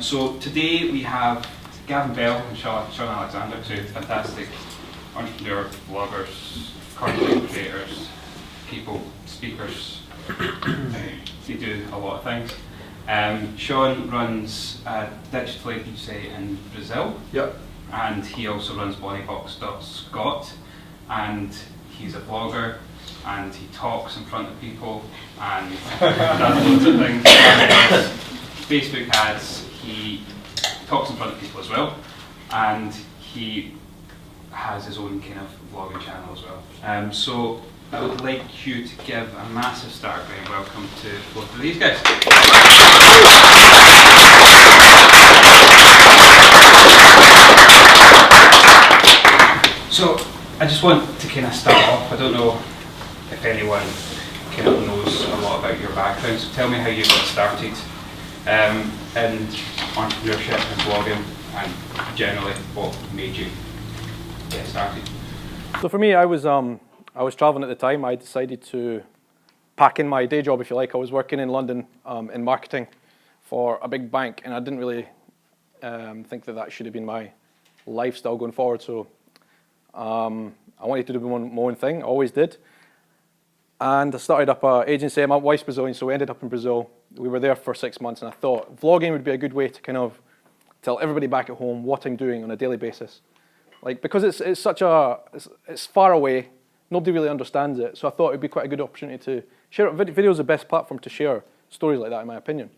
So today we have Gavin Bell and Shaun Alexander, two fantastic entrepreneur, bloggers, content creators, people, speakers. They do a lot of things. Shaun runs a digital agency in Brazil. Yep. And he also runs bodybox.scot, and he's a blogger, and he talks in front of people, and does loads of things. He does Facebook ads, he talks in front of people as well, and he has his own kind of vlogging channel as well. So I would like you to give a massive startling welcome to both of these guys. So I just want to kind of start off. I don't know if anyone kind of knows a lot about your background, so tell me how you got started in entrepreneurship and blogging, and generally what made you get started. So for me, I was traveling at the time. I decided to pack in my day job, if you like. I was working in London in marketing for a big bank, and I didn't really think that should have been my lifestyle going forward. So I wanted to do my own thing, always did. And I started up an agency. My wife's Brazilian, so we ended up in Brazil. We were there for 6 months, and I thought vlogging would be a good way to kind of tell everybody back at home what I'm doing on a daily basis. Like, because it's far away, nobody really understands it, so I thought it would be quite a good opportunity to share it. Video is the best platform to share stories like that, in my opinion.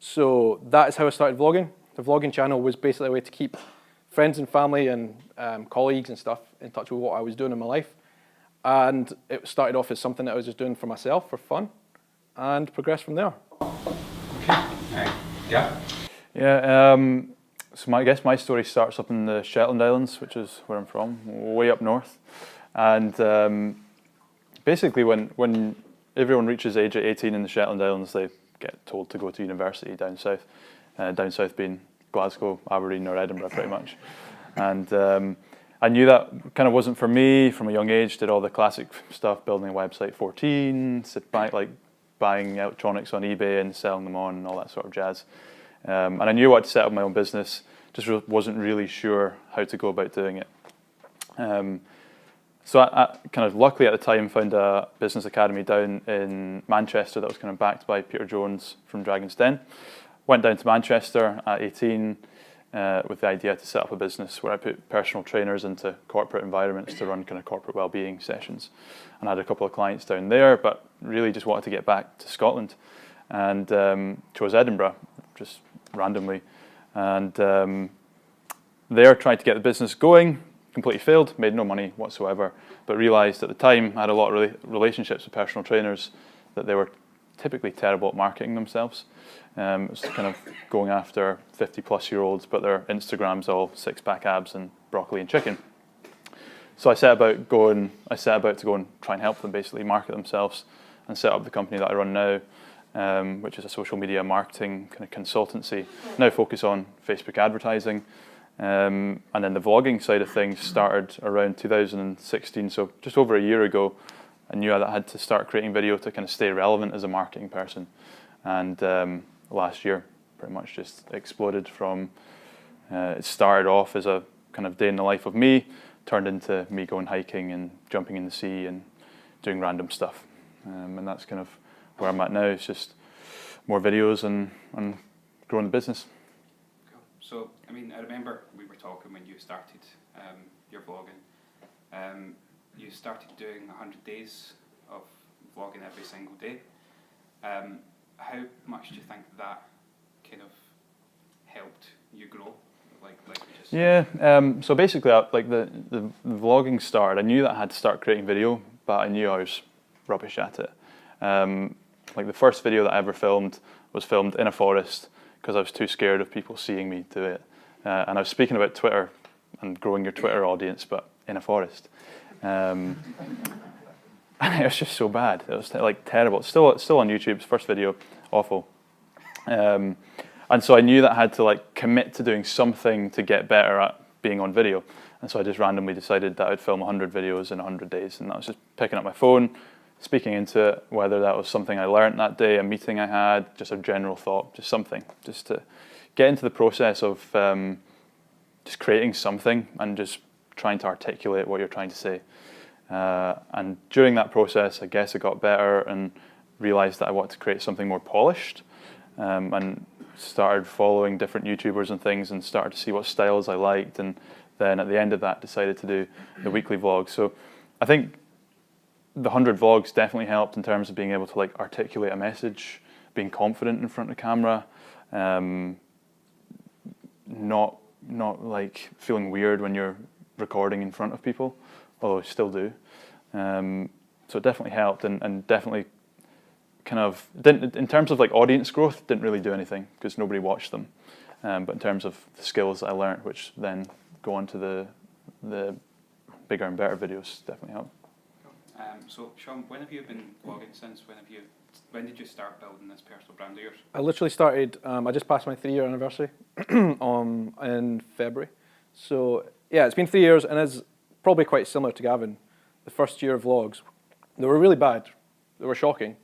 So that is how I started vlogging. The vlogging channel was basically a way to keep friends and family and colleagues and stuff in touch with what I was doing in my life. And it started off as something that I was just doing for myself, for fun, and progressed from there. Okay. Yeah. Yeah. So I guess my story starts up in the Shetland Islands, which is where I'm from, way up north. And basically, when everyone reaches age of 18 in the Shetland Islands, they get told to go to university down south. Down south being Glasgow, Aberdeen, or Edinburgh, pretty much. And I knew that kind of wasn't for me from a young age. Did all the classic stuff, building a website 14, buying electronics on eBay and selling them on and all that sort of jazz. And I knew I wanted to set up my own business, just wasn't really sure how to go about doing it. So I kind of luckily at the time found a business academy down in Manchester that was kind of backed by Peter Jones from Dragon's Den. Went down to Manchester at 18 with the idea to set up a business where I put personal trainers into corporate environments to run kind of corporate well-being sessions. And I had a couple of clients down there, but really just wanted to get back to Scotland, and chose Edinburgh just randomly. And there tried to get the business going, completely failed, made no money whatsoever, but realised at the time I had a lot of relationships with personal trainers that they were typically terrible at marketing themselves. It was kind of going after 50-plus-year-olds, but their Instagram's all six-pack abs and broccoli and chicken. So I set about to go and try and help them basically market themselves and set up the company that I run now, which is a social media marketing kind of consultancy. Now focus on Facebook advertising. And then the vlogging side of things started around 2016, so just over a year ago. I knew I had to start creating video to kind of stay relevant as a marketing person. And last year pretty much just exploded from, it started off as a kind of day in the life of me, turned into me going hiking and jumping in the sea and doing random stuff. And that's kind of where I'm at now. It's just more videos and growing the business. Cool. So, I mean, I remember we were talking when you started your vlogging. You started doing 100 days of vlogging every single day. How much do you think that kind of helped you grow? Like you just yeah. So basically, like the vlogging started. I knew that I had to start creating video, but I knew I was rubbish at it. Like the first video that I ever filmed was filmed in a forest because I was too scared of people seeing me do it. And I was speaking about Twitter and growing your Twitter audience, but in a forest. And it was just so bad. It was like terrible. It's still on YouTube. It's first video, awful. And so I knew that I had to like commit to doing something to get better at being on video. And so I just randomly decided that I'd film 100 videos in 100 days. And that was just picking up my phone, speaking into it, whether that was something I learned that day, a meeting I had, just a general thought, just something, just to get into the process of just creating something and just trying to articulate what you're trying to say. And during that process, I guess it got better and realized that I wanted to create something more polished, and started following different YouTubers and things and started to see what styles I liked, and then at the end of that decided to do the weekly vlog. So I think the 100 vlogs definitely helped in terms of being able to like articulate a message, being confident in front of camera, not like feeling weird when you're recording in front of people, although I still do. So it definitely helped, and definitely kind of didn't, in terms of like audience growth, didn't really do anything because nobody watched them. But in terms of the skills that I learned, which then go on to the bigger and better videos, definitely helped. So Shaun, when have you been vlogging since? When did you start building this personal brand of yours? I literally started, I just passed my 3-year anniversary in February. So yeah, it's been 3 years, and it's probably quite similar to Gavin. The first year of vlogs, they were really bad. They were shocking.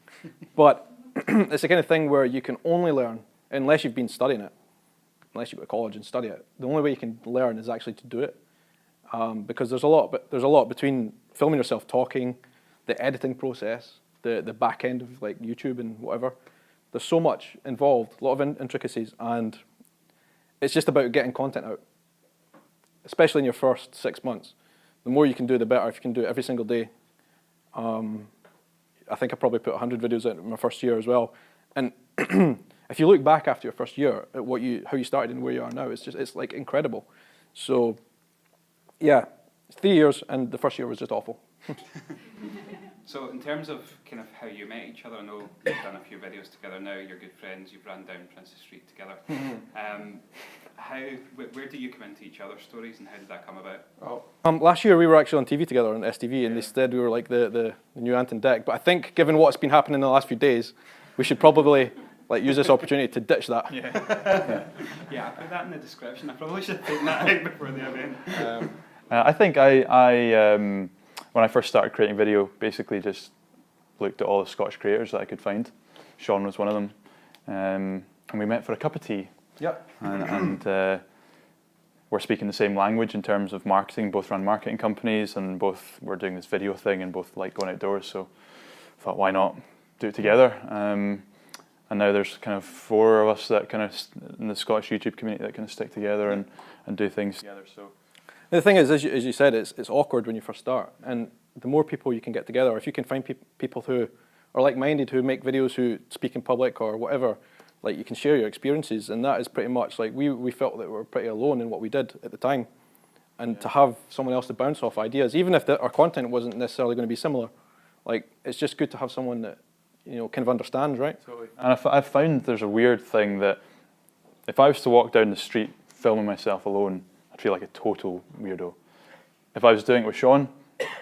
But it's the kind of thing where you can only learn, unless you've been studying it, unless you go to college and study it. The only way you can learn is actually to do it. Because there's a lot between filming yourself talking, the editing process, the back end of like YouTube and whatever. There's so much involved, a lot of intricacies, and it's just about getting content out, especially in your first 6 months. The more you can do, the better. If you can do it every single day. I think I probably put 100 videos out in my first year as well. And if you look back after your first year at how you started and where you are now, it's like incredible. So yeah, 3 years, and the first year was just awful. So in terms of kind of how you met each other, I know you've done a few videos together now, you're good friends, you've ran down Princess Street together. Where do you come into each other's stories, and how did that come about? Last year we were actually on TV together on STV, and they said we were like the new Ant and Dec. But I think given what's been happening in the last few days, we should probably like use this opportunity to ditch that. Yeah, I put that in the description. I probably should have taken that out before the event. I think I when I first started creating video, basically just looked at all the Scottish creators that I could find. Shaun was one of them, and we met for a cup of tea. Yep. And we're speaking the same language in terms of marketing. Both run marketing companies, and both were doing this video thing, and both like going outdoors. So I thought, why not do it together? And now there's kind of 4 of us that kind of in the Scottish YouTube community that kind of stick together and do things together. So. The thing is, as you said, it's awkward when you first start, and the more people you can get together, if you can find people who are like-minded, who make videos, who speak in public or whatever, like you can share your experiences, and that is pretty much like we felt that we were pretty alone in what we did at the time, and to have someone else to bounce off ideas, even if our content wasn't necessarily going to be similar, like it's just good to have someone that kind of understands, right? Totally. And I've found there's a weird thing that if I was to walk down the street filming myself alone, I'd feel like a total weirdo. If I was doing it with Shaun,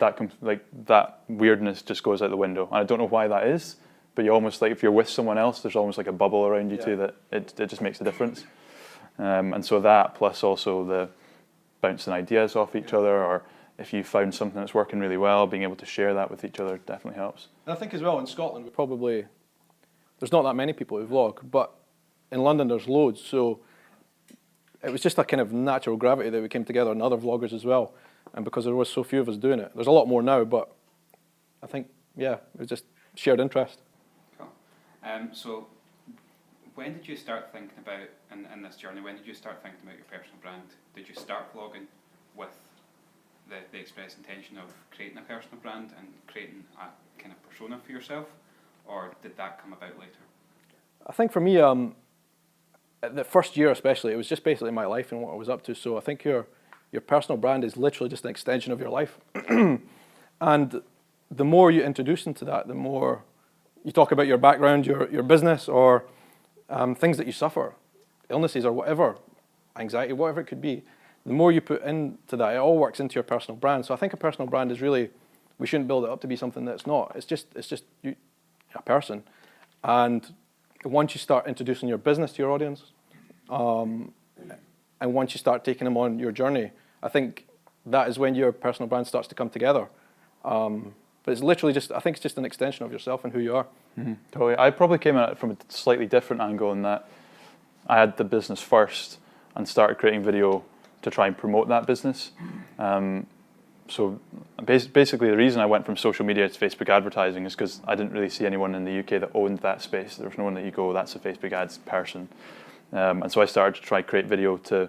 that weirdness just goes out the window. And I don't know why that is, but you almost like if you're with someone else, there's almost like a bubble around you too that it just makes a difference. And so that plus also the bouncing ideas off each other, or if you found something that's working really well, being able to share that with each other definitely helps. And I think as well in Scotland, there's not that many people who vlog, but in London there's loads, so it was just a kind of natural gravity that we came together, and other vloggers as well. And because there was so few of us doing it, there's a lot more now, but I think, it was just shared interest. Cool. So when did you start thinking about, in this journey, when did you start thinking about your personal brand? Did you start vlogging with the express intention of creating a personal brand and creating a kind of persona for yourself, or did that come about later? I think for me, the first year especially, it was just basically my life and what I was up to. So I think your personal brand is literally just an extension of your life. And the more you introduce into that, the more you talk about your background, your business, or things that you suffer, illnesses or whatever, anxiety, whatever it could be, the more you put into that, it all works into your personal brand. So I think a personal brand is really, we shouldn't build it up to be something that's not. It's just you, a person. And once you start introducing your business to your audience, and once you start taking them on your journey, I think that is when your personal brand starts to come together. But it's literally I think it's just an extension of yourself and who you are. Mm-hmm. Totally. I probably came at it from a slightly different angle in that I had the business first and started creating video to try and promote that business. So basically the reason I went from social media to Facebook advertising is because I didn't really see anyone in the UK that owned that space. There was no one that you go, that's a Facebook ads person. And so I started to try to create video to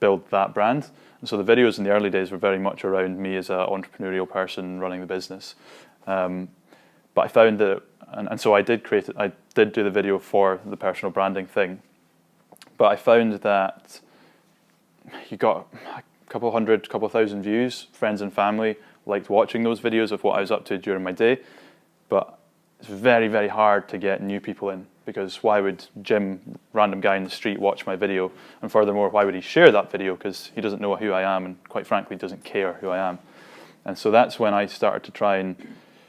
build that brand. And so the videos in the early days were very much around me as an entrepreneurial person running the business. But I found that, and so I did do the video for the personal branding thing. But I found that you got a couple thousand views, friends and family liked watching those videos of what I was up to during my day. But it's very, very hard to get new people in, because why would Jim, random guy in the street, watch my video? And furthermore, why would he share that video? Because he doesn't know who I am, and quite frankly, doesn't care who I am. And so that's when I started to try and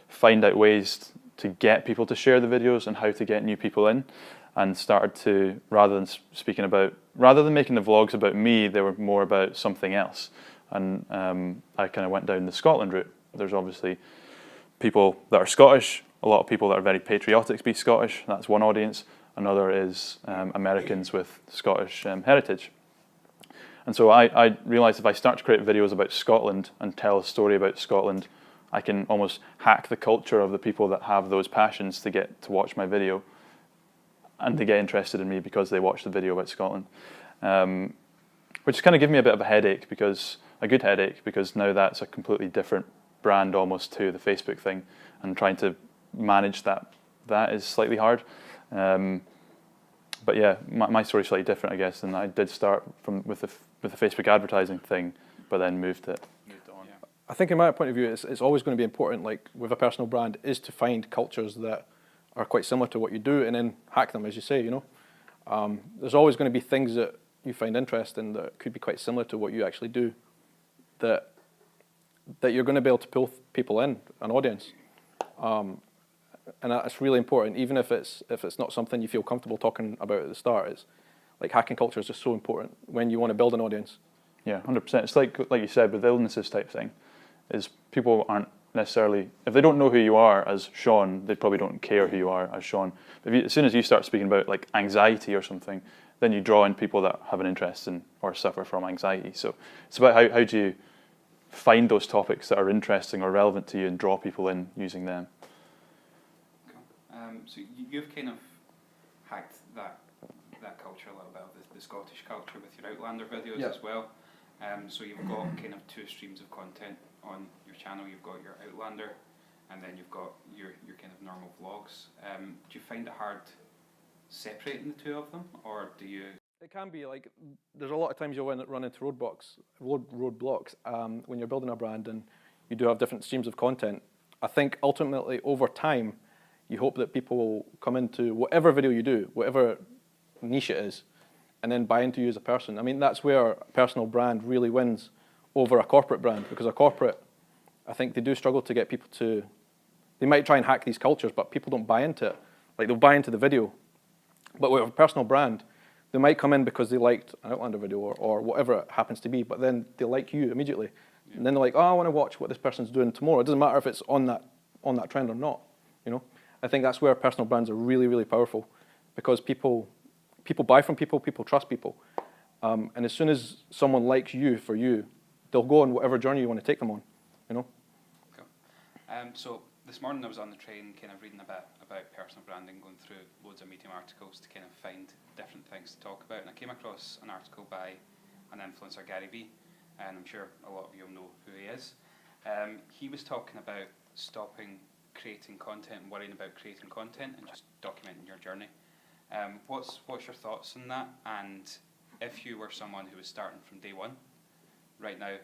find out ways to get people to share the videos and how to get new people in, and started to, rather than making the vlogs about me, they were more about something else. And I kind of went down the Scotland route. There's obviously people that are Scottish, a lot of people that are very patriotic to be Scottish. That's one audience. Another is Americans with Scottish heritage. And so I realised if I start to create videos about Scotland and tell a story about Scotland, I can almost hack the culture of the people that have those passions to get to watch my video, and they get interested in me because they watch the video about Scotland. Which kind of gave me a bit of a headache, a good headache, because now that's a completely different brand almost to the Facebook thing, and trying to manage that is slightly hard. But yeah, my story's slightly different, I guess, and I did start with the Facebook advertising thing, but then moved on. Yeah. I think in my point of view, it's always going to be important, like with a personal brand, is to find cultures that are quite similar to what you do and then hack them, as you say, There's always going to be things that you find interesting that could be quite similar to what you actually do, that you're going to be able to pull people in, an audience. And that's really important, even if it's not something you feel comfortable talking about at the start. It's like hacking culture is just so important when you want to build an audience. Yeah, 100%. It's like you said, with the illnesses type thing, is people aren't necessarily, if they don't know who you are as Shaun, they probably don't care who you are as Shaun. But as soon as you start speaking about like anxiety or something, then you draw in people that have an interest in or suffer from anxiety. So it's about how do you find those topics that are interesting or relevant to you and draw people in using them. So you've kind of hacked that culture a little bit, the Scottish culture, with your Outlander videos as well. So you've got kind of two streams of content on your channel. You've got your Outlander, and then you've got your kind of normal vlogs. Do you find it hard separating the two of them, or do you? It can be like, there's a lot of times you'll run into roadblocks when you're building a brand and you do have different streams of content. I think ultimately over time, you hope that people will come into whatever video you do, whatever niche it is, and then buy into you as a person. I mean, that's where a personal brand really wins over a corporate brand, because a corporate, I think they do struggle to get people to, they might try and hack these cultures, but people don't buy into it. Like, they'll buy into the video. But with a personal brand, they might come in because they liked an Outlander video or whatever it happens to be, but then they like you immediately. Yeah. And then they're like, oh, I want to watch what this person's doing tomorrow. It doesn't matter if it's on that trend or not, I think that's where personal brands are really, really powerful, because people buy from people, people trust people. And as soon as someone likes you for you, they'll go on whatever journey you want to take them on, Cool. So this morning I was on the train kind of reading a bit about personal branding, going through loads of Medium articles to kind of find different things to talk about. And I came across an article by an influencer, Gary Vee, and I'm sure a lot of you will know who he is. He was talking about stopping creating content and worrying about creating content and just documenting your journey. What's your thoughts on that? And if you were someone who was starting from day one, right now,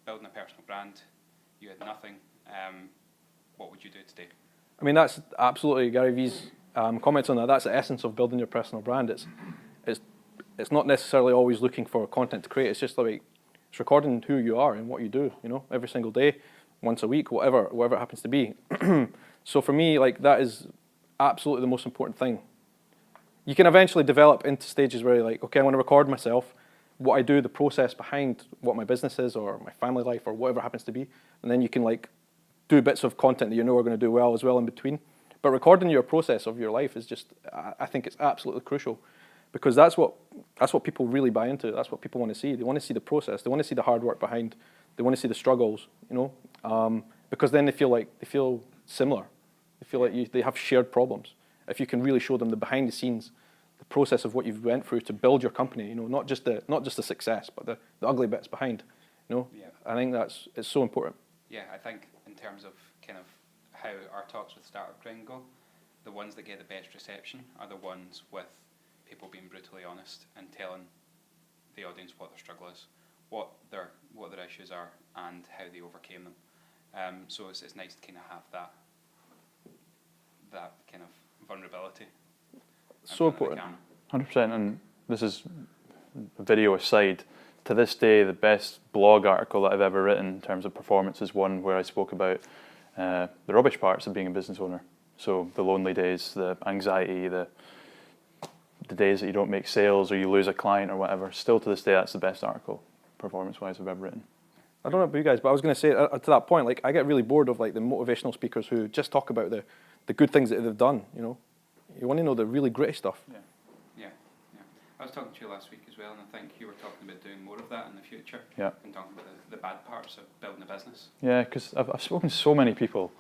building a personal brand, you had nothing, what would you do today? I mean, that's absolutely Gary Vee's comments on that. That's the essence of building your personal brand. It's not necessarily always looking for content to create. It's just like, it's recording who you are and what you do, every single day, once a week, whatever it happens to be. So for me, like, that is absolutely the most important thing. You can eventually develop into stages where you're like, okay, I want to record myself, what I do, the process behind what my business is or my family life or whatever it happens to be, and then you can like do bits of content that you know are going to do well as well in between. But recording your process of your life is just, I think it's absolutely crucial. because that's what people really buy into. That's what people want to see. They want to see the process. They want to see the hard work behind. They want to see the struggles, because then they feel similar. They feel like they have shared problems. If you can really show them the behind the scenes, the process of what you've went through to build your company, not just the success, but the ugly bits behind. Yeah. I think it's so important. Yeah, I think in terms of kind of how our talks with Startup Grind go, the ones that get the best reception are the ones with people being brutally honest and telling the audience what their struggle is, what their issues are, and how they overcame them. So it's nice to kind of have that kind of vulnerability. So important. 100%. And this is video aside. To this day, the best blog article that I've ever written in terms of performance is one where I spoke about the rubbish parts of being a business owner. So the lonely days, the anxiety, the days that you don't make sales or you lose a client or whatever. Still to this day, that's the best article, performance-wise, I've ever written. I don't know about you guys, but I was going to say to that point, like I get really bored of like the motivational speakers who just talk about the good things that they've done. You want to know the really gritty stuff. Yeah. I was talking to you last week as well, and I think you were talking about doing more of that in the future. Yeah. And talking about the bad parts of building a business. Yeah, because I've spoken to so many people,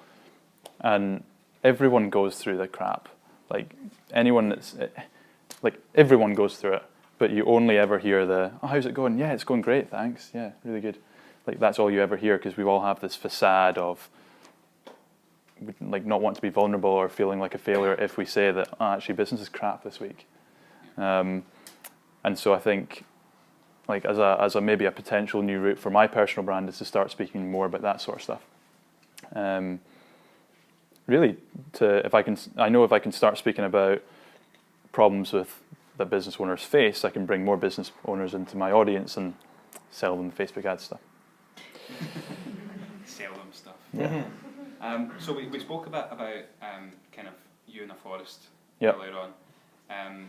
and everyone goes through the crap. Like everyone goes through it, but you only ever hear oh, how's it going? Yeah, it's going great, thanks. Yeah, really good. Like that's all you ever hear, because we all have this facade of like not wanting to be vulnerable or feeling like a failure if we say that actually business is crap this week. And so I think, like as a maybe a potential new route for my personal brand is to start speaking more about that sort of stuff. Really, if I can start speaking about problems that business owners face, I can bring more business owners into my audience and sell them Facebook ad stuff. Sell them stuff. Yeah. So we spoke about kind of you in a forest earlier on, and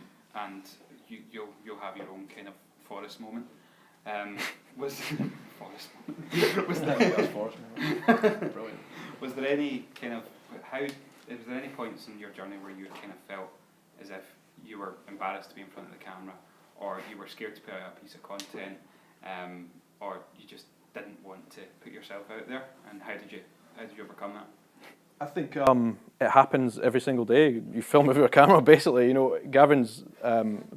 you'll have your own kind of forest moment. Was forest moment? Brilliant. Was there any kind of was there any points in your journey where you kind of felt as if you were embarrassed to be in front of the camera, or you were scared to put out a piece of content, or you just didn't want to put yourself out there? And how did you overcome that? I think it happens every single day. You film with your camera, basically. Gavin's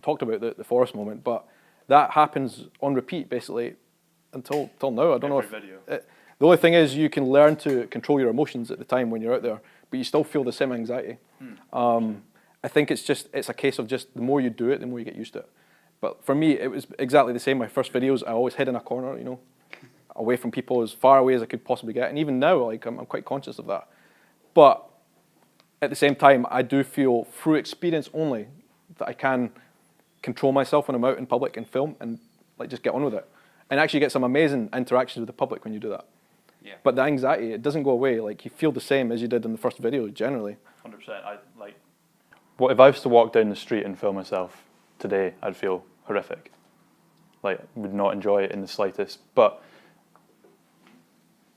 talked about the forest moment, but that happens on repeat, basically, until now. I don't know if video. The only thing is you can learn to control your emotions at the time when you're out there, but you still feel the same anxiety. I think it's a case of just the more you do it, the more you get used to it. But for me, it was exactly the same. My first videos, I always hid in a corner, away from people, as far away as I could possibly get. And even now, like I'm quite conscious of that. But at the same time, I do feel through experience only that I can control myself when I'm out in public and film and like just get on with it. And actually get some amazing interactions with the public when you do that. Yeah. But the anxiety, it doesn't go away. Like you feel the same as you did in the first video, generally. 100%. What if I was to walk down the street and film myself today? I'd feel horrific. Like, would not enjoy it in the slightest. But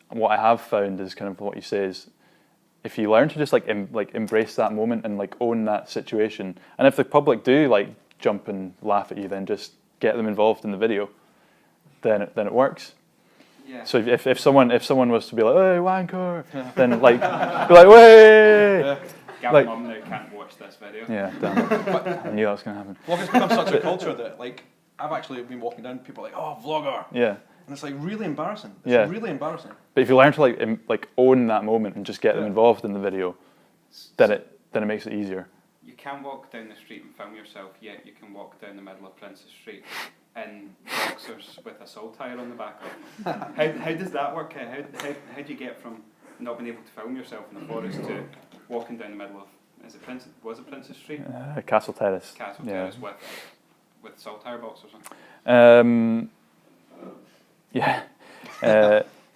what I have found is kind of what you say is, if you learn to just embrace that moment and like own that situation, and if the public do like jump and laugh at you, then just get them involved in the video. Then it works. Yeah. So if someone was to be like, "Hey, wanker," then like be like, "Way!" Yeah. Gavin mum now can't watch this video. Yeah, damn it. I knew that was going to happen. Vlogging's become such a culture that like I've actually been walking down, people are like, "Oh, vlogger." Yeah. And it's like really embarrassing. It's really embarrassing. But if you learn to like own that moment and just get them involved in the video, then it makes it easier. You can walk down the street and film yourself, yet you can walk down the middle of Princess Street in boxers with a soul tire on the back of. How does that work? How do you get from not being able to film yourself in the forest to walking down the middle of was it Princess Street? Castle Terrace. Castle Terrace with soul tire boxers on. Yeah.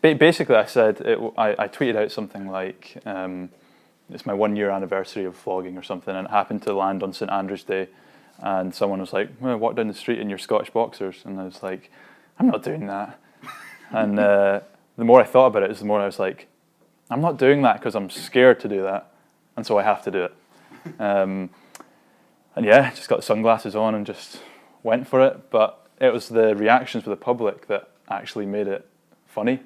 Basically, I said I tweeted out something like it's my 1 year anniversary of vlogging or something, and it happened to land on St Andrew's Day, and someone was like, "Well, walk down the street in your Scottish boxers," and I was like, "I'm not doing that." And the more I thought about it, the more I was like, "I'm not doing that because I'm scared to do that, and so I have to do it." And yeah, just got the sunglasses on and just went for it. But it was the reactions of the public that actually made it funny.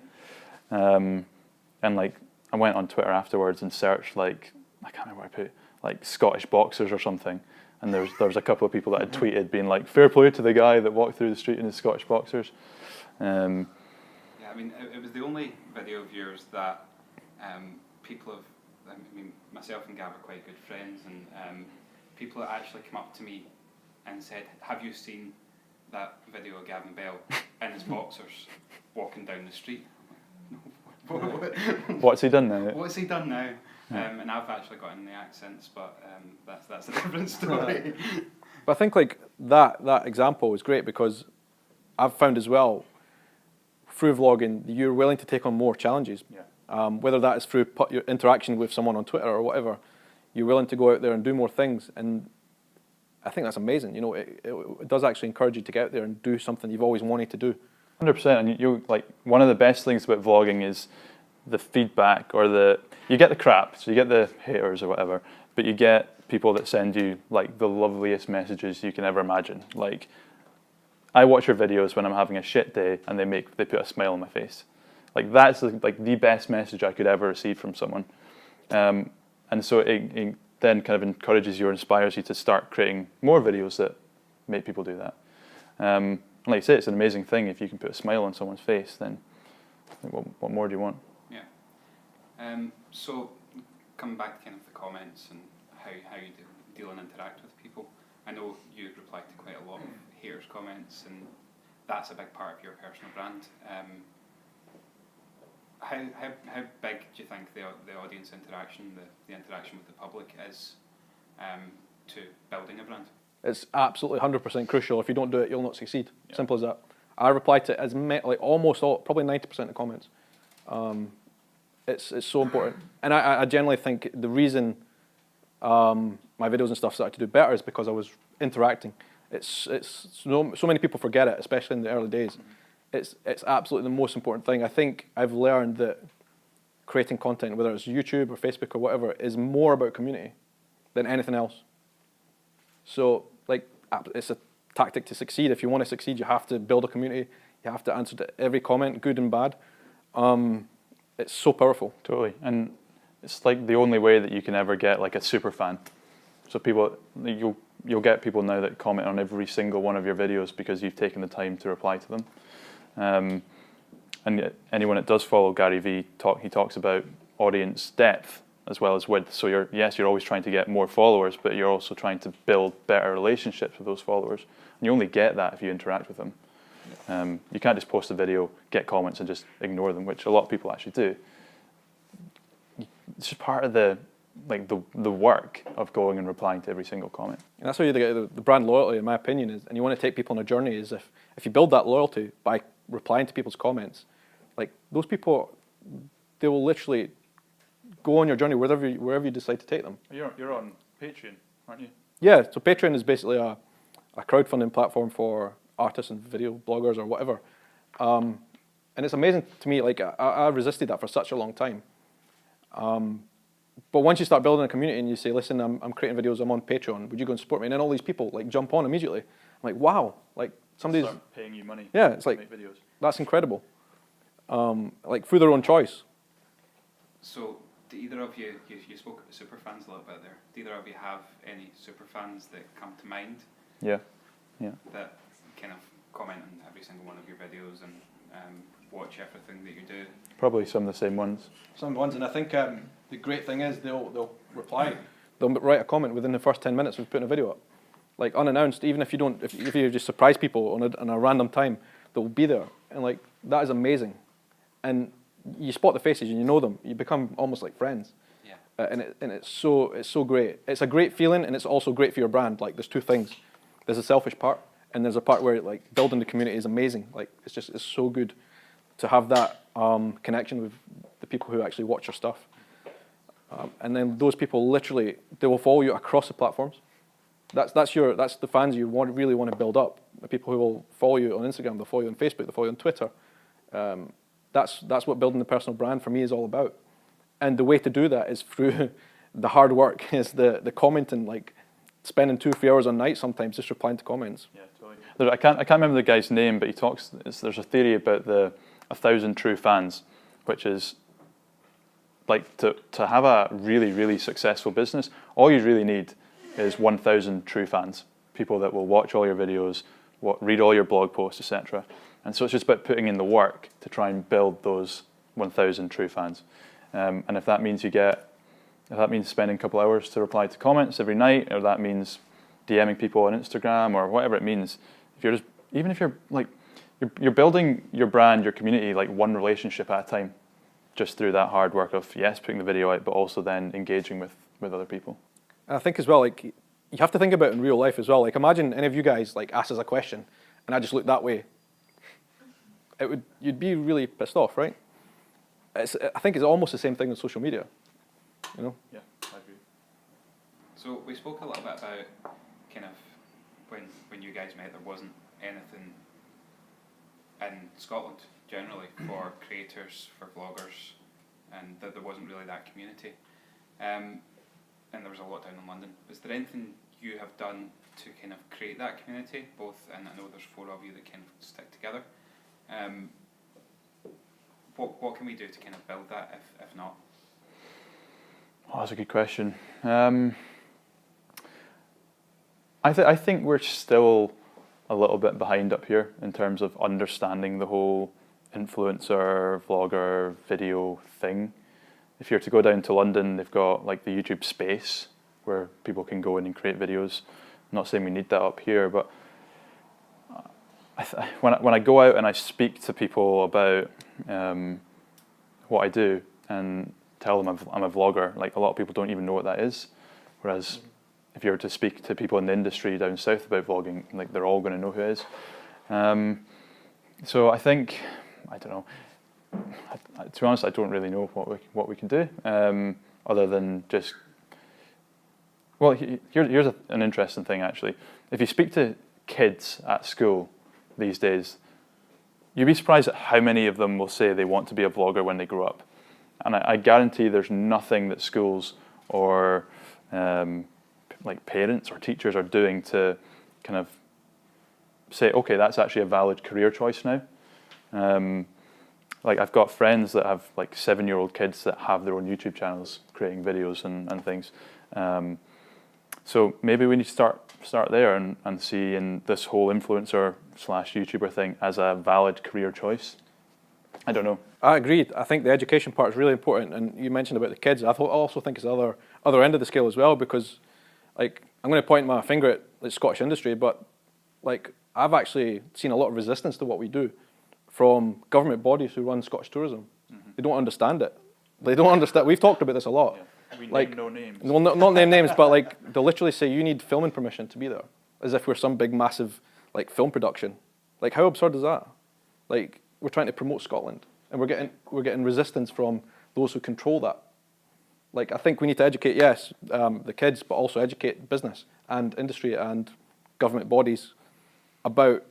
And like, I went on Twitter afterwards and searched, like, I can't remember what I put, like Scottish boxers or something. And there was a couple of people that had tweeted being like, fair play to the guy that walked through the street in his Scottish boxers. Yeah, I mean, it was the only video of yours that people have, I mean, myself and Gav are quite good friends, and people have actually come up to me and said, have you seen that video of Gavin Bell in his boxers walking down the street? I'm like, no. What's he done now? What's he done now? And I've actually got in the accents, but that's a different story. But I think like that example is great because I've found as well, through vlogging, you're willing to take on more challenges. Yeah. Whether that is through your interaction with someone on Twitter or whatever, you're willing to go out there and do more things. And I think that's amazing. You know, it does actually encourage you to get out there and do something you've always wanted to do. 100%. And you like, one of the best things about vlogging is the feedback, or you get the crap, so you get the haters or whatever, but you get people that send you like the loveliest messages you can ever imagine. Like, I watch your videos when I'm having a shit day and they put a smile on my face. Like, that's like the best message I could ever receive from someone. And so it then kind of encourages you or inspires you to start creating more videos that make people do that. And like you say, it's an amazing thing. If you can put a smile on someone's face, then what more do you want? Yeah. So coming back to kind of the comments and how you deal and interact with people, I know you reply to quite a lot of haters' comments, and that's a big part of your personal brand. How big do you think the audience interaction, the interaction with the public is to building a brand? It's absolutely 100% crucial. If you don't do it, you'll not succeed. Yeah. Simple as that. I reply to almost all, probably 90% of comments. It's so important. And I generally think the reason my videos and stuff started to do better is because I was interacting. It's so many people forget it, especially in the early days. It's absolutely the most important thing. I think I've learned that creating content, whether it's YouTube or Facebook or whatever, is more about community than anything else. So, like, it's a tactic to succeed. If you want to succeed, you have to build a community. You have to answer to every comment, good and bad. It's so powerful. Totally. And it's like the only way that you can ever get like a super fan. So you'll get people now that comment on every single one of your videos because you've taken the time to reply to them. And anyone that does follow Gary Vee, he talks about audience depth as well as width. So you're always trying to get more followers, but you're also trying to build better relationships with those followers. And you only get that if you interact with them. You can't just post a video, get comments, and just ignore them, which a lot of people actually do. It's just part of the work of going and replying to every single comment. And that's how you get the brand loyalty, in my opinion, is, and you want to take people on a journey, is if you build that loyalty by replying to people's comments, like those people, they will literally go on your journey wherever you decide to take them. You're on Patreon, aren't you? Yeah, so Patreon is basically a crowdfunding platform for artists and video bloggers or whatever. And it's amazing to me, like I resisted that for such a long time. But once you start building a community and you say, listen, I'm creating videos, I'm on Patreon, would you go and support me? And then all these people like jump on immediately. I'm like, wow, like somebody's start paying you money. Yeah, it's like, make videos. That's incredible. Like through their own choice. So do either of you spoke about super fans a little bit there, do either of you have any super fans that come to mind? Yeah. That kind of comment on every single one of your videos and watch everything that you do? Probably some of the same ones. Some ones, and I think the great thing is they'll reply. They'll write a comment within the first 10 minutes of putting a video up, like unannounced. Even if if you just surprise people on a random time, they'll be there, and like that is amazing. And you spot the faces and you know them. You become almost like friends. Yeah. And it's so great. It's a great feeling, and it's also great for your brand. Like there's two things. There's a selfish part, and there's a part where like building the community is amazing. Like it's so good to have that connection with the people who actually watch your stuff. And then those people literally, they will follow you across the platforms. That's the fans you really want to build up. The people who will follow you on Instagram, they'll follow you on Facebook, they'll follow you on Twitter. That's what building the personal brand for me is all about. And the way to do that is through the hard work, is the commenting, like spending 2-3 hours a night sometimes just replying to comments. Yeah, totally. I can't remember the guy's name, but he talks. There's a theory about the 1,000 true fans, which is like to have a really successful business. All you really need is 1,000 true fans, people that will watch all your videos, read all your blog posts, etc. And so it's just about putting in the work to try and build those 1,000 true fans. And if that means spending a couple hours to reply to comments every night, or that means DMing people on Instagram, or whatever it means, even if you're building your brand, your community, like one relationship at a time, just through that hard work of, yes, putting the video out, but also then engaging with other people. And I think as well, like, you have to think about it in real life as well. Like, imagine any of you guys like asked us a question, and I just looked that way. You'd be really pissed off, right? I think it's almost the same thing with social media, you know? Yeah, I agree. So we spoke a little bit about kind of when you guys met, there wasn't anything in Scotland generally for creators, for vloggers, and that there wasn't really that community. And there was a lot down in London. Was there anything you have done to kind of create that community, both, and I know there's 4 of you that kind of stick together. What can we do to kind of build that, if not? Oh, that's a good question. I think we're still a little bit behind up here in terms of understanding the whole influencer, vlogger, video thing. If you're to go down to London, they've got like the YouTube space where people can go in and create videos. I'm not saying we need that up here, but when I go out and I speak to people about what I do and tell them I'm a vlogger, like a lot of people don't even know what that is. Whereas if you were to speak to people in the industry down south about vlogging, like they're all going to know who it is. So I think, I don't know. To be honest, I don't really know what we can do other than just. Well, here's an interesting thing actually. If you speak to kids at school these days, you'd be surprised at how many of them will say they want to be a vlogger when they grow up. And I guarantee there's nothing that schools or like parents or teachers are doing to kind of say, okay, that's actually a valid career choice now. Like I've got friends that have like 7-year-old kids that have their own YouTube channels creating videos and things. So maybe we need to start there and see in this whole influencer / YouTuber thing as a valid career choice. I don't know. I agreed. I think the education part is really important, and you mentioned about the kids. I also think it's the other end of the scale as well, because like I'm going to point my finger at the Scottish industry, but like I've actually seen a lot of resistance to what we do from government bodies who run Scottish tourism. Mm-hmm. They don't understand it. They don't understand. We've talked about this a lot. Yeah. We like, name no names. Well, not name names, but like they'll literally say you need filming permission to be there, as if we're some big massive like film production. Like how absurd is that? Like we're trying to promote Scotland, and we're getting resistance from those who control that. Like I think we need to educate, yes, the kids, but also educate business and industry and government bodies about.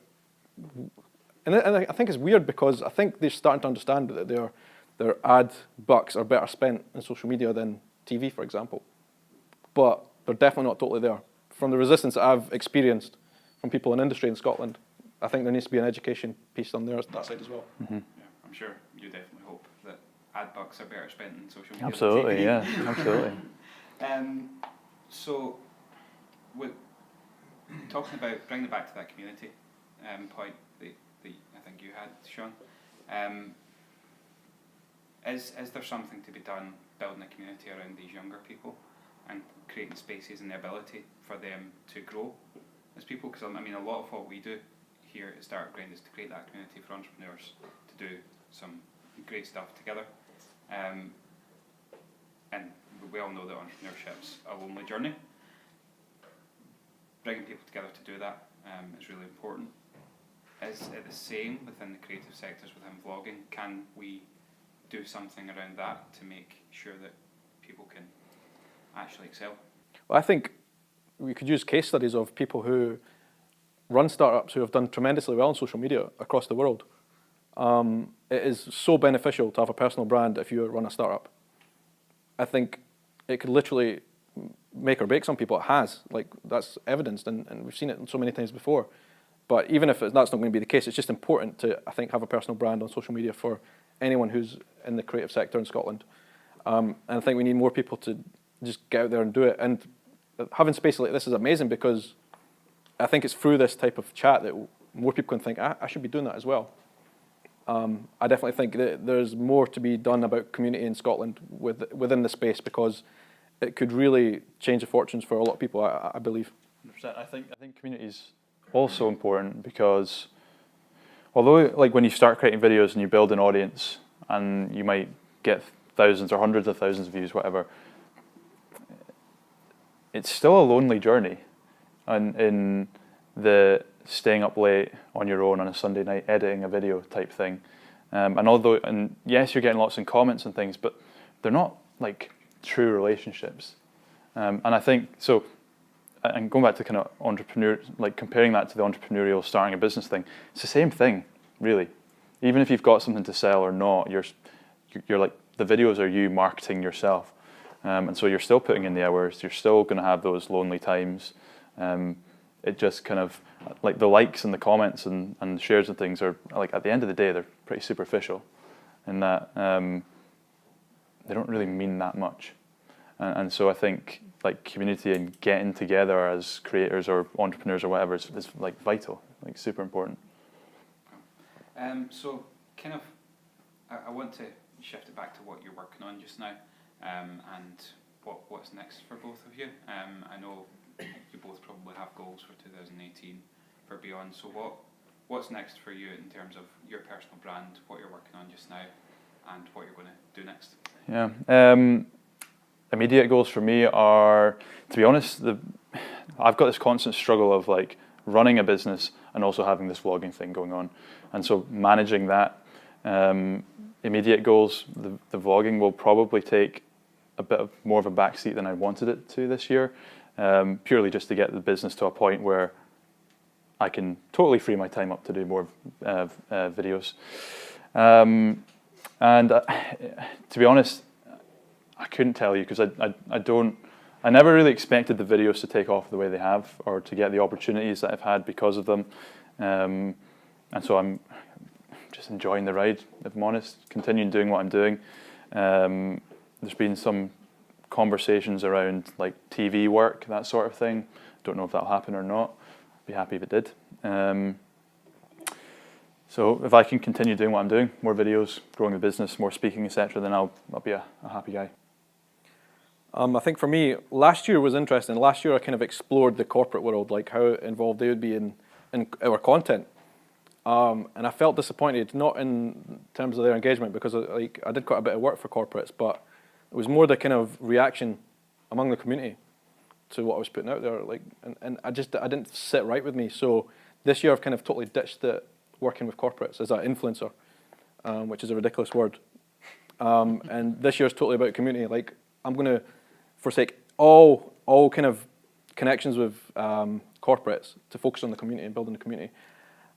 And I think it's weird because I think they're starting to understand that their ad bucks are better spent in social media than TV, for example. But they're definitely not totally there. From the resistance that I've experienced from people in industry in Scotland, I think there needs to be an education piece on that side as well. Mm-hmm. Yeah, I'm sure you definitely hope that ad bucks are better spent in social media. Absolutely, than TV. yeah, absolutely. So, talking about bringing it back to that community point that I think you had, Shaun. Is there something to be done building a community around these younger people and creating spaces and the ability for them to grow as people? Because I mean, a lot of what we do here at Startup Grind is to create that community for entrepreneurs to do some great stuff together. And we all know that entrepreneurship's a lonely journey. Bringing people together to do that is really important. Is it the same within the creative sectors within vlogging? Can we do something around that to make sure that people can actually excel? Well, I think we could use case studies of people who run startups who have done tremendously well on social media across the world. It is so beneficial to have a personal brand if you run a startup. I think it could literally make or break some people. It has. Like, that's evidenced, and we've seen it so many times before. But even if that's not going to be the case, it's just important to, I think, have a personal brand on social media for anyone who's in the creative sector in Scotland. And I think we need more people to just get out there and do it. And having space like this is amazing, because I think it's through this type of chat that more people can think, I should be doing that as well. I definitely think that there's more to be done about community in Scotland within the space, because it could really change the fortunes for a lot of people, I believe. 100%. I think community is also important, because although, like, when you start creating videos and you build an audience and you might get thousands or hundreds of thousands of views, whatever, it's still a lonely journey, and in the staying up late on your own on a Sunday night editing a video type thing. And yes, you're getting lots of comments and things, but they're not like true relationships. And I think so. And going back to kind of entrepreneur, like comparing that to the entrepreneurial starting a business thing, it's the same thing, really. Even if you've got something to sell or not, you're like, the videos are you marketing yourself, and so you're still putting in the hours. You're still going to have those lonely times. It just kind of, like, the likes and the comments and the shares and things are, like, at the end of the day, they're pretty superficial, in that they don't really mean that much. And so I think, like, community and getting together as creators or entrepreneurs or whatever is like vital, like super important. So kind of, I want to shift it back to what you're working on just now, and what's next for both of you. I know you both probably have goals for 2018 for beyond. So what's next for you in terms of your personal brand, what you're working on just now, and what you're going to do next? Yeah. Immediate goals for me are, to be honest, I've got this constant struggle of, like, running a business and also having this vlogging thing going on, and so managing that. Immediate goals, the vlogging will probably take a bit more of a backseat than I wanted it to this year, purely just to get the business to a point where I can totally free my time up to do more videos. And to be honest, I couldn't tell you, because I never really expected the videos to take off the way they have, or to get the opportunities that I've had because of them. And so I'm just enjoying the ride, if I'm honest, continuing doing what I'm doing. There's been some conversations around, like, TV work, that sort of thing. Don't know if that'll happen or not. I'd be happy if it did. So if I can continue doing what I'm doing, more videos, growing the business, more speaking, etc., then I'll be a happy guy. I think for me, last year was interesting. Last year I kind of explored the corporate world, like how involved they would be in our content. And I felt disappointed, not in terms of their engagement, because I did quite a bit of work for corporates, but it was more the kind of reaction among the community to what I was putting out there. Like, and I didn't sit right with me. So this year I've kind of totally ditched it, working with corporates as an influencer, which is a ridiculous word. And this year's totally about community. Like, I'm going to forsake all kind of connections with corporates to focus on the community and building the community.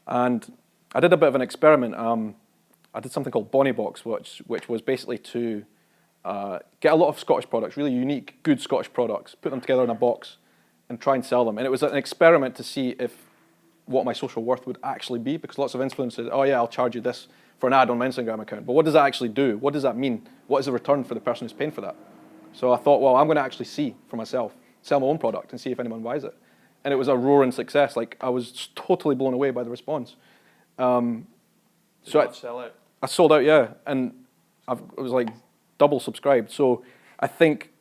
And I did a bit of an experiment. I did something called Bonnie Box, which was basically to get a lot of Scottish products, really unique, good Scottish products, put them together in a box and try and sell them. And it was an experiment to see what my social worth would actually be, because lots of influencers said, oh yeah, I'll charge you this for an ad on my Instagram account. But what does that actually do? What does that mean? What is the return for the person who's paying for that? So I thought, well, I'm going to actually see for myself, sell my own product and see if anyone buys it. And it was a roaring success. Like, I was totally blown away by the response. So sell out? I sold out, yeah. And it was like double subscribed. So I think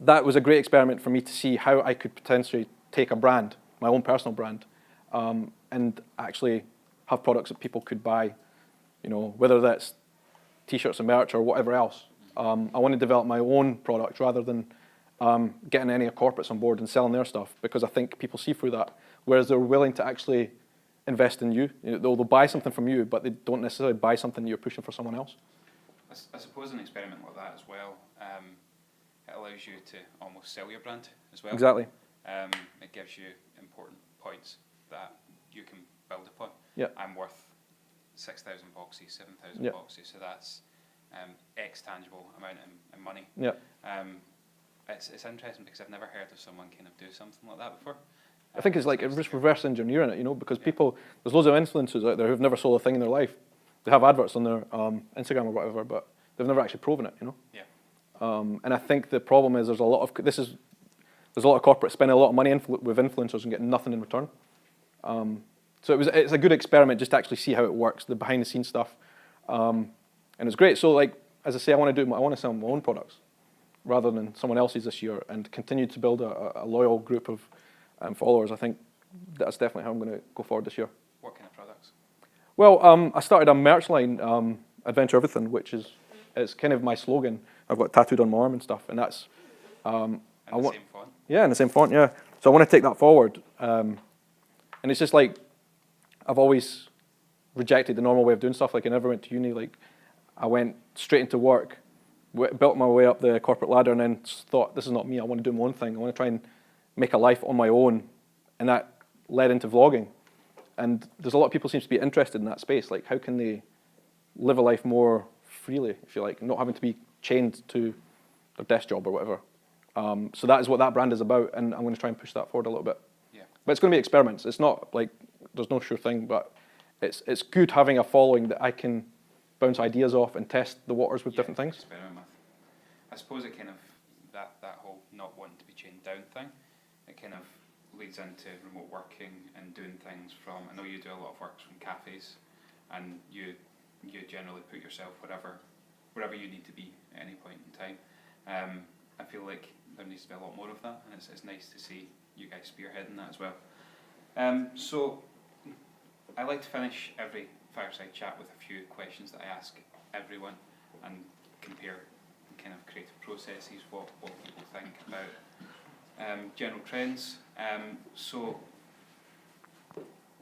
that was a great experiment for me to see how I could potentially take a brand, my own personal brand, and actually have products that people could buy, whether that's T-shirts and merch or whatever else. I want to develop my own product rather than getting any corporates on board and selling their stuff, because I think people see through that, whereas they're willing to actually invest in you. They'll buy something from you, but they don't necessarily buy something that you're pushing for someone else. I suppose an experiment like that as well, it allows you to almost sell your brand as well. Exactly. It gives you important points that you can build upon. Yeah. I'm worth 6,000 boxes, 7,000 yeah. boxes, so that's X tangible amount in money. Yeah. it's interesting because I've never heard of someone kind of do something like that before. I think it's like nice just to hear. reverse engineering it, you know, because people, there's loads of influencers out there who've never sold a thing in their life. They have adverts on their Instagram or whatever, but they've never actually proven it, you know. Yeah. And I think the problem is there's a lot of corporates spending a lot of money with influencers and getting nothing in return. So it's a good experiment just to actually see how it works, the behind the scenes stuff, and it's great. So like as I say, I want to sell my own products rather than someone else's this year, and continue to build a loyal group of followers. I think that's definitely how I'm going to go forward this year. What kind of products? Well, I started a merch line, Adventure Everything, it's kind of my slogan. I've got it tattooed on my arm and stuff, and that's In the same font? Yeah, in the same font, yeah. So I want to take that forward. And it's just like, I've always rejected the normal way of doing stuff. Like I never went to uni. Like I went straight into work, built my way up the corporate ladder, and then thought, this is not me. I want to do my own thing. I want to try and make a life on my own. And that led into vlogging. And there's a lot of people seem to be interested in that space. Like how can they live a life more freely, if you like, not having to be chained to their desk job or whatever. So that is what that brand is about, and I'm going to try and push that forward a little bit. Yeah. But it's going to be experiments. It's not like there's no sure thing, but it's good having a following that I can bounce ideas off and test the waters with different things. Experiment with. I suppose it kind of that whole not wanting to be chained down thing. It kind of leads into remote working and doing things from. I know you do a lot of work from cafes, and you generally put yourself wherever you need to be at any point in time. I feel like there needs to be a lot more of that, and it's nice to see you guys spearheading that as well. So I like to finish every fireside chat with a few questions that I ask everyone and compare kind of creative processes, what people think about general trends. So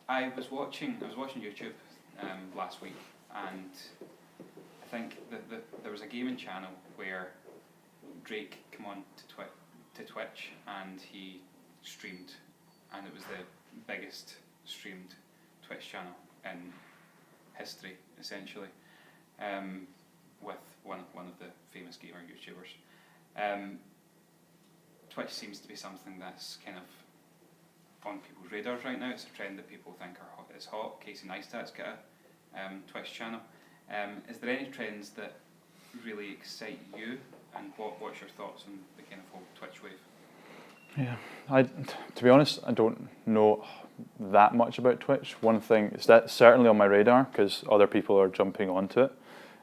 I was watching YouTube last week, and I think that there was a gaming channel where Drake came on to Twitch and he streamed, and it was the biggest streamed Twitch channel in history, essentially, with one of the famous gamer YouTubers. Twitch seems to be something that's kind of on people's radars right now. It's a trend that people think is hot. Casey Neistat's got a Twitch channel. Is there any trends that really excite you, and what's your thoughts on the kind of whole Twitch wave? Yeah, to be honest, I don't know that much about Twitch. One thing is that certainly on my radar because other people are jumping onto it,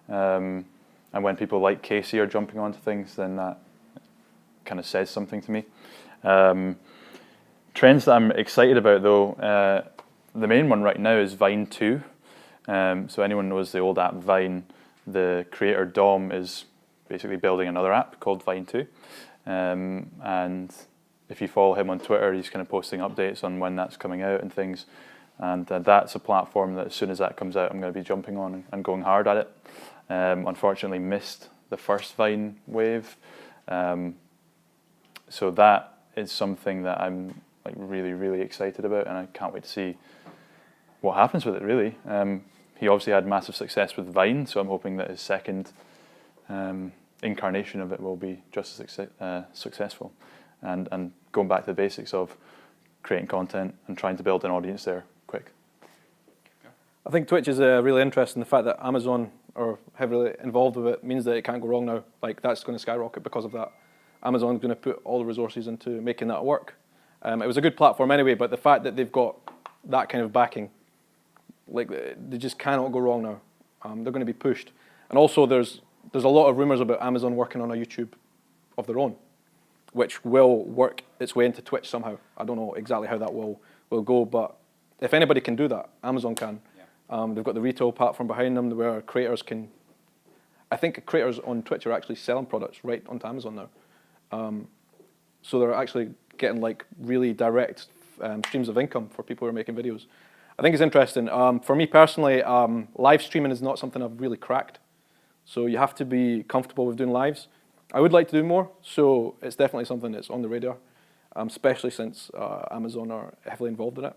and when people like Casey are jumping onto things, then that kind of says something to me. Trends that I'm excited about though, the main one right now is Vine 2. So anyone knows the old app Vine, the creator Dom is basically building another app called Vine 2. And if you follow him on Twitter, he's kind of posting updates on when that's coming out and things. And that's a platform that as soon as that comes out, I'm going to be jumping on and going hard at it. Unfortunately missed the first Vine wave. So that is something that I'm like really, really excited about, and I can't wait to see what happens with it, really. He obviously had massive success with Vine, so I'm hoping that his second incarnation of it will be just as successful. And going back to the basics of creating content and trying to build an audience there quick. I think Twitch is really interesting. The fact that Amazon are heavily involved with it means that it can't go wrong now. Like that's going to skyrocket because of that. Amazon's going to put all the resources into making that work. It was a good platform anyway, but the fact that they've got that kind of backing, like they just cannot go wrong now. They're going to be pushed. And also there's a lot of rumors about Amazon working on a YouTube of their own, which will work its way into Twitch somehow. I don't know exactly how that will go, but if anybody can do that, Amazon can. Yeah. They've got the retail platform behind them where creators can. I think creators on Twitch are actually selling products right onto Amazon now. So they're actually getting like really direct streams of income for people who are making videos. I think it's interesting. For me personally, live streaming is not something I've really cracked. So you have to be comfortable with doing lives. I would like to do more, so it's definitely something that's on the radar, especially since Amazon are heavily involved in it.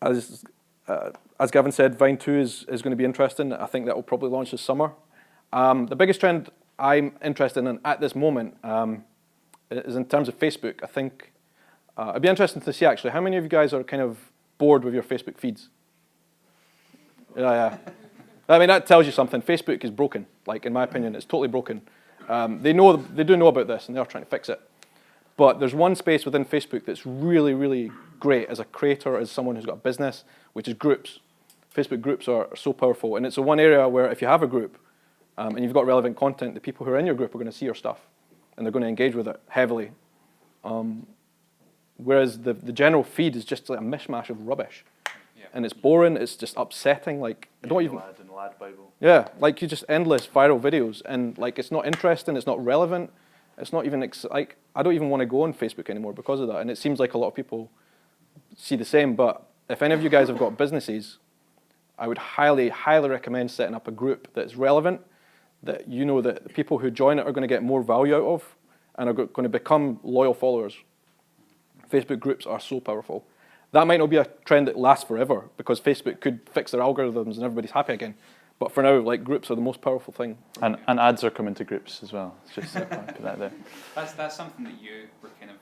As Gavin said, Vine 2 is going to be interesting. I think that will probably launch this summer. The biggest trend I'm interested in at this moment is in terms of Facebook. I think it'd be interesting to see actually how many of you guys are kind of bored with your Facebook feeds. Yeah. I mean, that tells you something. Facebook is broken. Like, in my opinion, it's totally broken. They do know about this, and they're trying to fix it. But there's one space within Facebook that's really, really great as a creator, as someone who's got a business, which is groups. Facebook groups are so powerful, and it's the one area where if you have a group and you've got relevant content, the people who are in your group are going to see your stuff, and they're going to engage with it heavily. Whereas the general feed is just like a mishmash of rubbish. And it's boring, it's just upsetting, like, I don't even... Lad and Lad Bible. Yeah, like, you just endless viral videos, and, like, it's not interesting, it's not relevant, it's not even, like, I don't even want to go on Facebook anymore because of that, and it seems like a lot of people see the same, but if any of you guys have got businesses, I would highly, highly recommend setting up a group that's relevant, that you know that the people who join it are going to get more value out of, and are going to become loyal followers. Facebook groups are so powerful. That might not be a trend that lasts forever, because Facebook could fix their algorithms and everybody's happy again. But for now, like, groups are the most powerful thing. And ads are coming to groups as well. It's just put that there. That's something that you were kind of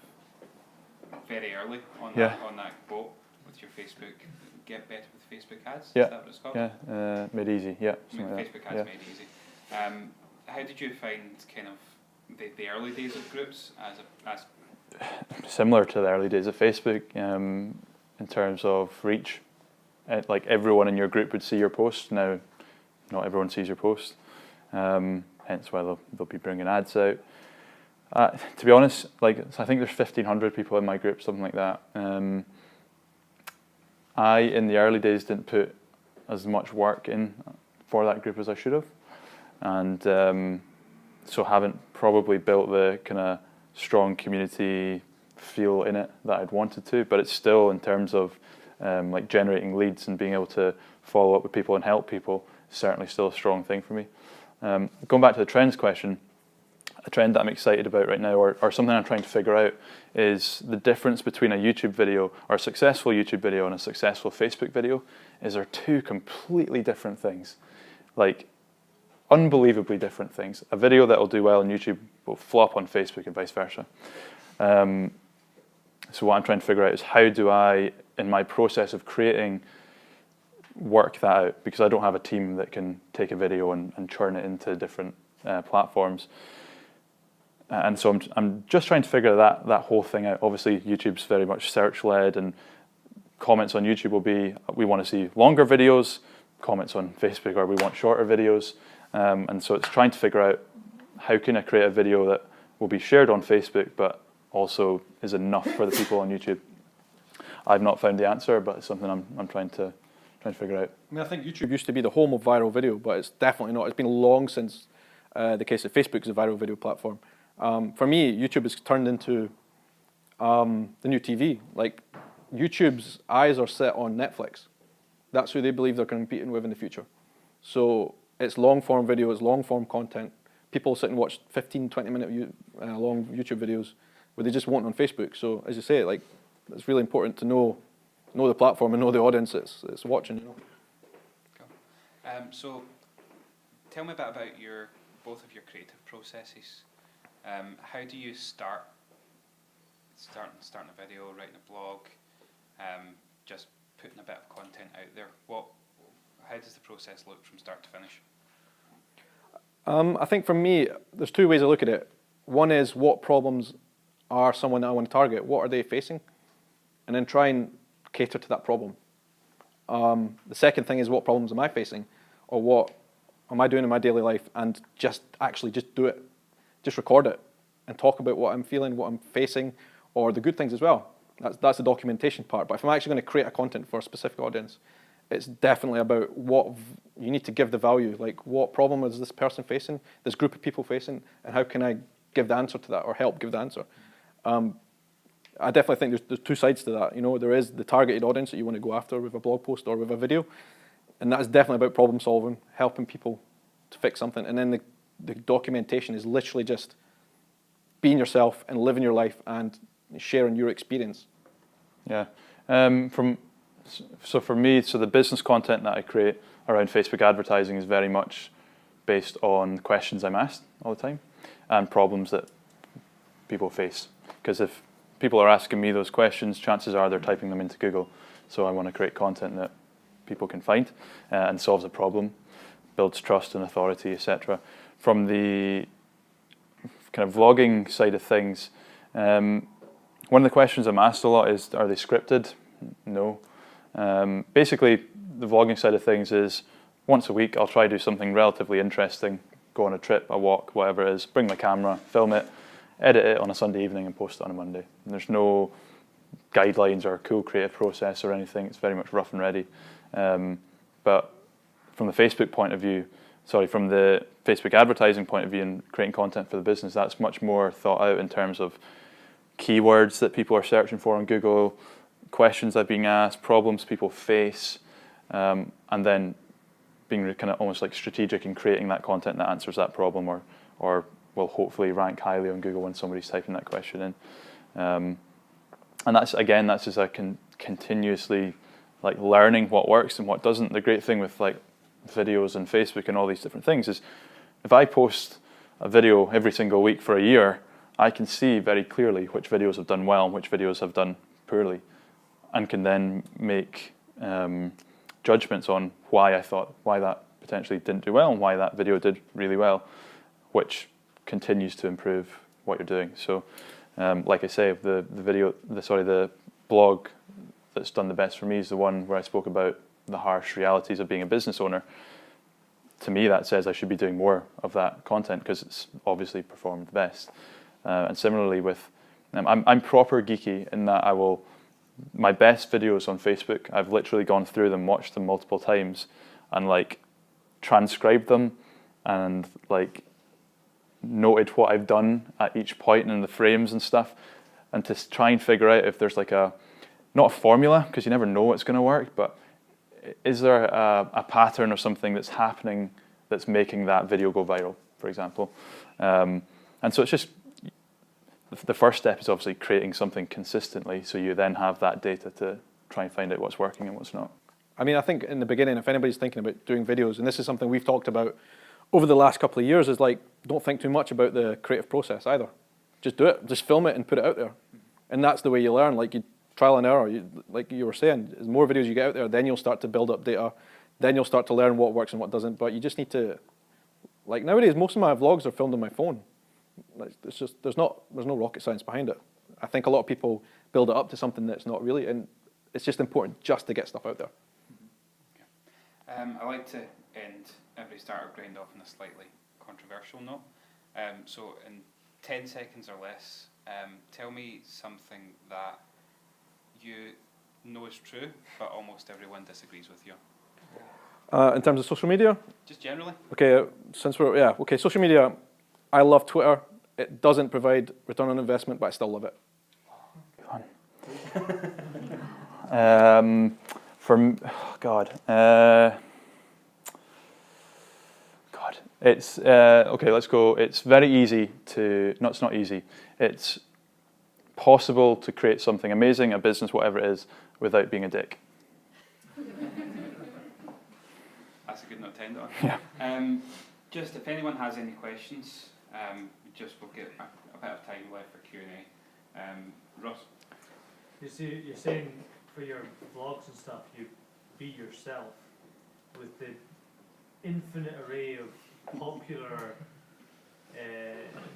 very early on, on that boat with your Facebook. Get better with Facebook ads. Yeah. Is that what it's called? Yeah. Made easy. Yeah. Facebook ads made easy. How did you find kind of the early days of groups as similar to the early days of Facebook? In terms of reach, like everyone in your group would see your post. Now, not everyone sees your post, hence why they'll be bringing ads out. To be honest, like, I think there's 1,500 people in my group, something like that. I, in the early days, didn't put as much work in for that group as I should have, and so haven't probably built the kind of strong community feel in it that I'd wanted to, but it's still, in terms of like generating leads and being able to follow up with people and help people, certainly still a strong thing for me. Going back to the trends question, a trend that I'm excited about right now, or something I'm trying to figure out, is the difference between a YouTube video, or a successful YouTube video, and a successful Facebook video. Is they're two completely different things, like unbelievably different things. A video that will do well on YouTube will flop on Facebook and vice versa. So what I'm trying to figure out is, how do I, in my process of creating, work that out? Because I don't have a team that can take a video and churn it into different platforms. And so I'm just trying to figure that whole thing out. Obviously, YouTube's very much search-led, and comments on YouTube will be, we want to see longer videos. Comments on Facebook are, we want shorter videos. And so it's trying to figure out, how can I create a video that will be shared on Facebook, but also is enough for the people on YouTube? I've not found the answer, but it's something I'm trying to figure out. I mean, I think YouTube used to be the home of viral video, but it's definitely not. It's been long since the case that Facebook is a viral video platform. For me, YouTube has turned into the new TV. Like, YouTube's eyes are set on Netflix. That's who they believe they're competing with in the future. So it's long-form video, it's long-form content. People sit and watch 15, 20-minute long YouTube videos where they just won't on Facebook. So as you say, like, it's really important to know the platform and know the audience it's watching. You know. Cool. So tell me a bit about both of your creative processes. How do you starting a video, writing a blog, just putting a bit of content out there? How does the process look from start to finish? I think for me, there's two ways I look at it. One is, what problems are someone that I want to target? What are they facing? And then try and cater to that problem. The second thing is, what problems am I facing? Or what am I doing in my daily life? And just do it. Just record it and talk about what I'm feeling, what I'm facing, or the good things as well. That's the documentation part. But if I'm actually going to create a content for a specific audience, it's definitely about what you need to give the value. Like, what problem is this person facing, this group of people facing, and how can I give the answer to that, or help give the answer? I definitely think there's two sides to that. You know, there is the targeted audience that you want to go after with a blog post or with a video, and that's definitely about problem solving, helping people to fix something. And then the documentation is literally just being yourself and living your life and sharing your experience. Yeah. So for me, the business content that I create around Facebook advertising is very much based on questions I'm asked all the time and problems that people face. Because if people are asking me those questions, chances are they're typing them into Google. So I want to create content that people can find and solves a problem, builds trust and authority, etc. From the kind of vlogging side of things, one of the questions I'm asked a lot is, are they scripted? No. Basically, the vlogging side of things is once a week I'll try to do something relatively interesting, go on a trip, a walk, whatever it is, bring my camera, film it, edit it on a Sunday evening and post it on a Monday. And there's no guidelines or a cool creative process or anything. It's very much rough and ready. But from the Facebook point of view, from the Facebook advertising point of view and creating content for the business, that's much more thought out in terms of keywords that people are searching for on Google, questions that are being asked, problems people face, and then being kind of almost like strategic in creating that content that answers that problem or will hopefully rank highly on Google when somebody's typing that question in. And that's just a continuously like learning what works and what doesn't. The great thing with like videos and Facebook and all these different things is if I post a video every single week for a year, I can see very clearly which videos have done well and which videos have done poorly, and can then make judgments on why that potentially didn't do well and why that video did really well, which continues to improve what you're doing. So like I say, the blog that's done the best for me is the one where I spoke about the harsh realities of being a business owner. To me, that says I should be doing more of that content because it's obviously performed the best. And similarly with, I'm proper geeky in that my best videos on Facebook, I've literally gone through them, watched them multiple times, and like transcribed them and like noted what I've done at each point in the frames and stuff, and to try and figure out if there's like not a formula, because you never know what's going to work, but is there a pattern or something that's happening that's making that video go viral, for example. And so it's just, the first step is obviously creating something consistently, so you then have that data to try and find out what's working and what's not. I mean, I think in the beginning, if anybody's thinking about doing videos, and this is something we've talked about over the last couple of years, is like, don't think too much about the creative process either. Just do it, just film it and put it out there. And that's the way you learn, like you trial and error, like you were saying, as more videos you get out there, then you'll start to build up data, then you'll start to learn what works and what doesn't, but you just need to, like nowadays, most of my vlogs are filmed on my phone. It's just, there's no rocket science behind it. I think a lot of people build it up to something that's not really, and it's just important just to get stuff out there. I like to end every start or grind off on a slightly controversial note. So in 10 seconds or less, tell me something that you know is true, but almost everyone disagrees with you. In terms of social media? Just generally. Okay, social media, I love Twitter. It doesn't provide return on investment, but I still love it. It's okay. Let's go. It's very easy to. No, it's not easy. It's possible to create something amazing, a business, whatever it is, without being a dick. That's a good note to end on. Yeah. Just if anyone has any questions, we'll get a bit of time left for Q&A. Ross? You're saying for your vlogs and stuff, you be yourself with the infinite array of popular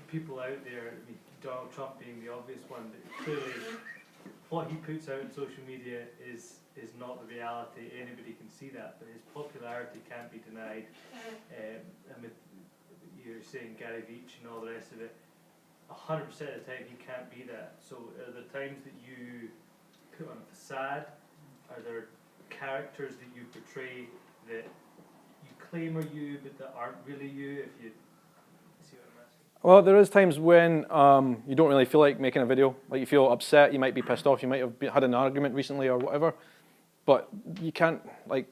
people out there. I mean, Donald Trump being the obvious one, but clearly what he puts out on social media is not the reality. Anybody can see that, but his popularity can't be denied. And with, you're saying Gary Veach and all the rest of it, 100% of the time he can't be that. So are there times that you put on a facade? Are there characters that you portray that you claim are you but that aren't really you? If you see what I'm asking. Well, there is times when you don't really feel like making a video. Like you feel upset, you might be pissed off, you might have had an argument recently or whatever. But you can't, like,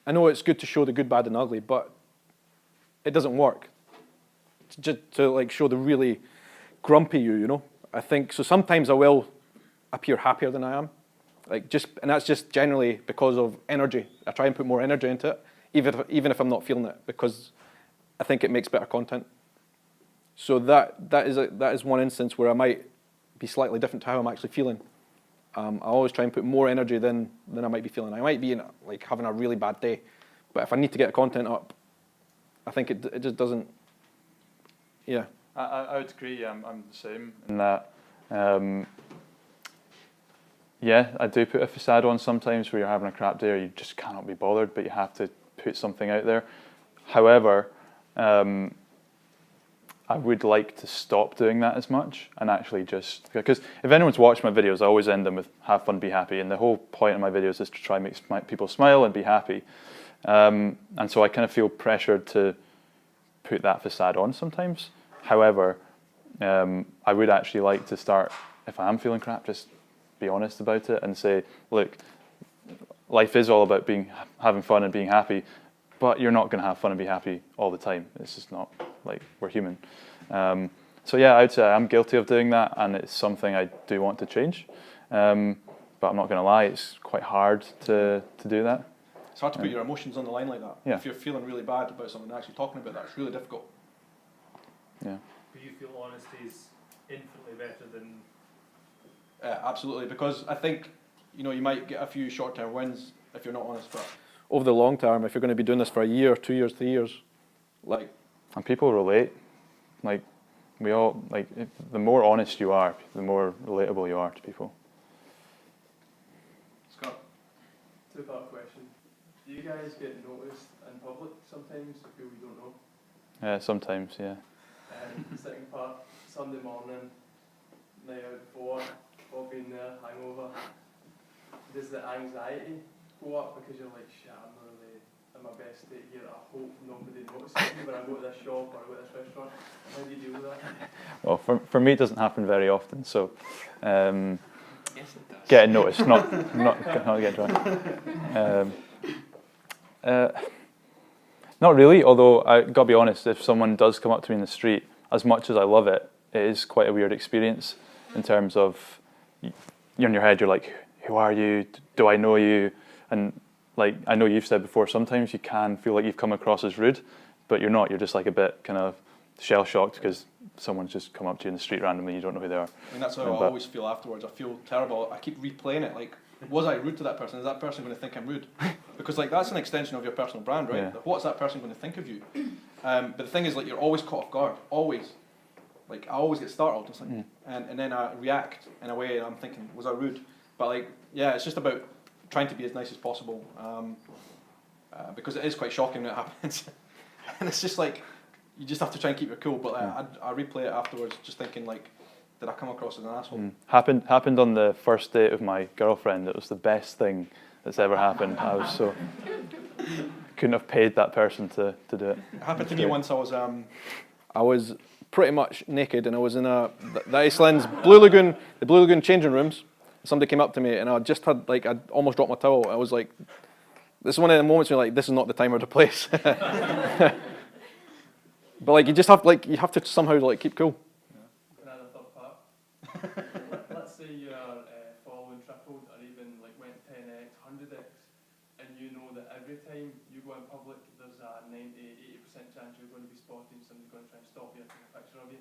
I know it's good to show the good, bad and ugly, but it doesn't work. Just to like show the really grumpy you know. I think, so sometimes I will appear happier than I am. And that's just generally because of energy. I try and put more energy into it. even if I'm not feeling it, because I think it makes better content. So that is one instance where I might be slightly different to how I'm actually feeling. I always try and put more energy than I might be feeling. I might be like having a really bad day, but if I need to get content up, I think it just doesn't. Yeah. I would agree. I'm the same in that. Yeah, I do put a facade on sometimes where you're having a crap day or you just cannot be bothered, but you have to put something out there. However, I would like to stop doing that as much and actually just, because if anyone's watched my videos, I always end them with have fun, be happy, and the whole point of my videos is to try and make people smile and be happy. And so I kind of feel pressured to put that facade on sometimes. However, I would actually like to start, if I am feeling crap, just be honest about it and say, look, life is all about having fun and being happy, but you're not going to have fun and be happy all the time. It's just not, like, we're human. So yeah, I would say I'm guilty of doing that, and it's something I do want to change. But I'm not going to lie, it's quite hard to do that. It's hard to put your emotions on the line like that. Yeah. If you're feeling really bad about something, actually talking about that, it's really difficult. Yeah. Do you feel honesty is infinitely better than? Absolutely, because I think, you might get a few short-term wins if you're not honest, but over the long term, if you're going to be doing this for a year, 2 years, 3 years, like... And people relate. Like, we all, like, the more honest you are, the more relatable you are to people. Scott? Two-part question. Do you guys get noticed in public sometimes, people you don't know? Sometimes, yeah. And the second part, Sunday morning, night out before, all being there, hangover. Does the anxiety go up because you're like, shit, I'm not really in my best state here, I hope nobody notices me when I go to this shop or I go to this restaurant? How do you deal with that? Well, for me, it doesn't happen very often, so Yes, it does. getting noticed, not getting drunk. Not really, although I got to be honest, if someone does come up to me in the street, as much as I love it, it is quite a weird experience in terms of, you're in your head, you're like, who are you? Do I know you? And like, I know you've said before, sometimes you can feel like you've come across as rude, but you're not. You're just like a bit kind of shell-shocked because someone's just come up to you in the street randomly, you don't know who they are. I mean, that's how I always feel afterwards. I feel terrible. I keep replaying it, like, was I rude to that person? Is that person going to think I'm rude? Because like that's an extension of your personal brand, right? Yeah. What's that person going to think of you? But the thing is, like, you're always caught off guard, always. Like, I always get startled, just like, and then I react in a way, and I'm thinking, was I rude? But like, yeah, it's just about trying to be as nice as possible, because it is quite shocking when it happens, and it's just like, you just have to try and keep your cool. But I replay it afterwards, just thinking like, did I come across as an asshole? Happened on the first date of my girlfriend. It was the best thing that's ever happened. I was so couldn't have paid that person to do it. It happened to me once. I was pretty much naked, and I was in the Iceland's Blue Lagoon changing rooms. Somebody came up to me, and I just had like, I almost dropped my towel. I was like, this is one of the moments where you're like, this is not the time or the place. But like, you just have to somehow like keep cool. Another third part. Let's say you're following tripled or even like went 10x, 100x, and you know that every time you go in public, there's a 90-80% chance you're going to be spotted, somebody's going to try and stop you and take a picture of you.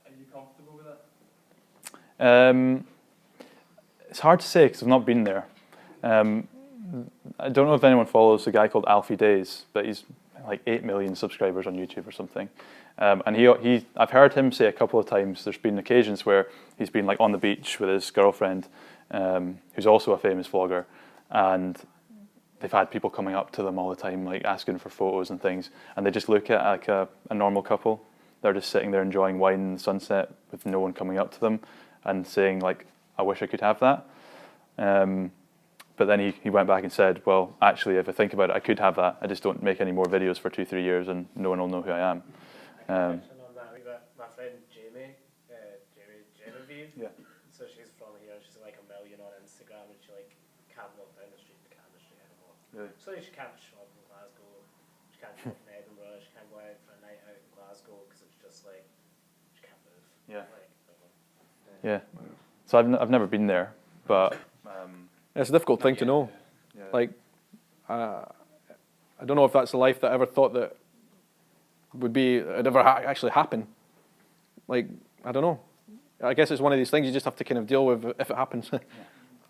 Are you comfortable with that? It's hard to say because I've not been there. I don't know if anyone follows a guy called Alfie Days, but he's like 8 million subscribers on YouTube or something. And I've heard him say a couple of times, there's been occasions where he's been like on the beach with his girlfriend, who's also a famous vlogger, and they've had people coming up to them all the time, like asking for photos and things, and they just look at like a normal couple. They're just sitting there enjoying wine in the sunset with no one coming up to them and saying like, I wish I could have that. But then he went back and said, well, actually, if I think about it, I could have that. I just don't make any more videos for 2-3 years and no one will know who I am. On that, my friend Jamie Genevieve, Yeah. so she's from here, she's like 1 million on Instagram, and she like can't walk down the street anymore. Really? So she can't shop in Glasgow, she can't shop in Edinburgh, she can't go out for a night out in Glasgow because it's just like, she can't move. Yeah. Like, Yeah. So I've never been there, but It's a difficult thing to know. Yeah. Like, I I don't know if that's the life that I ever thought that it'd ever actually happen. Like, I don't know. I guess it's one of these things you just have to kind of deal with if it happens.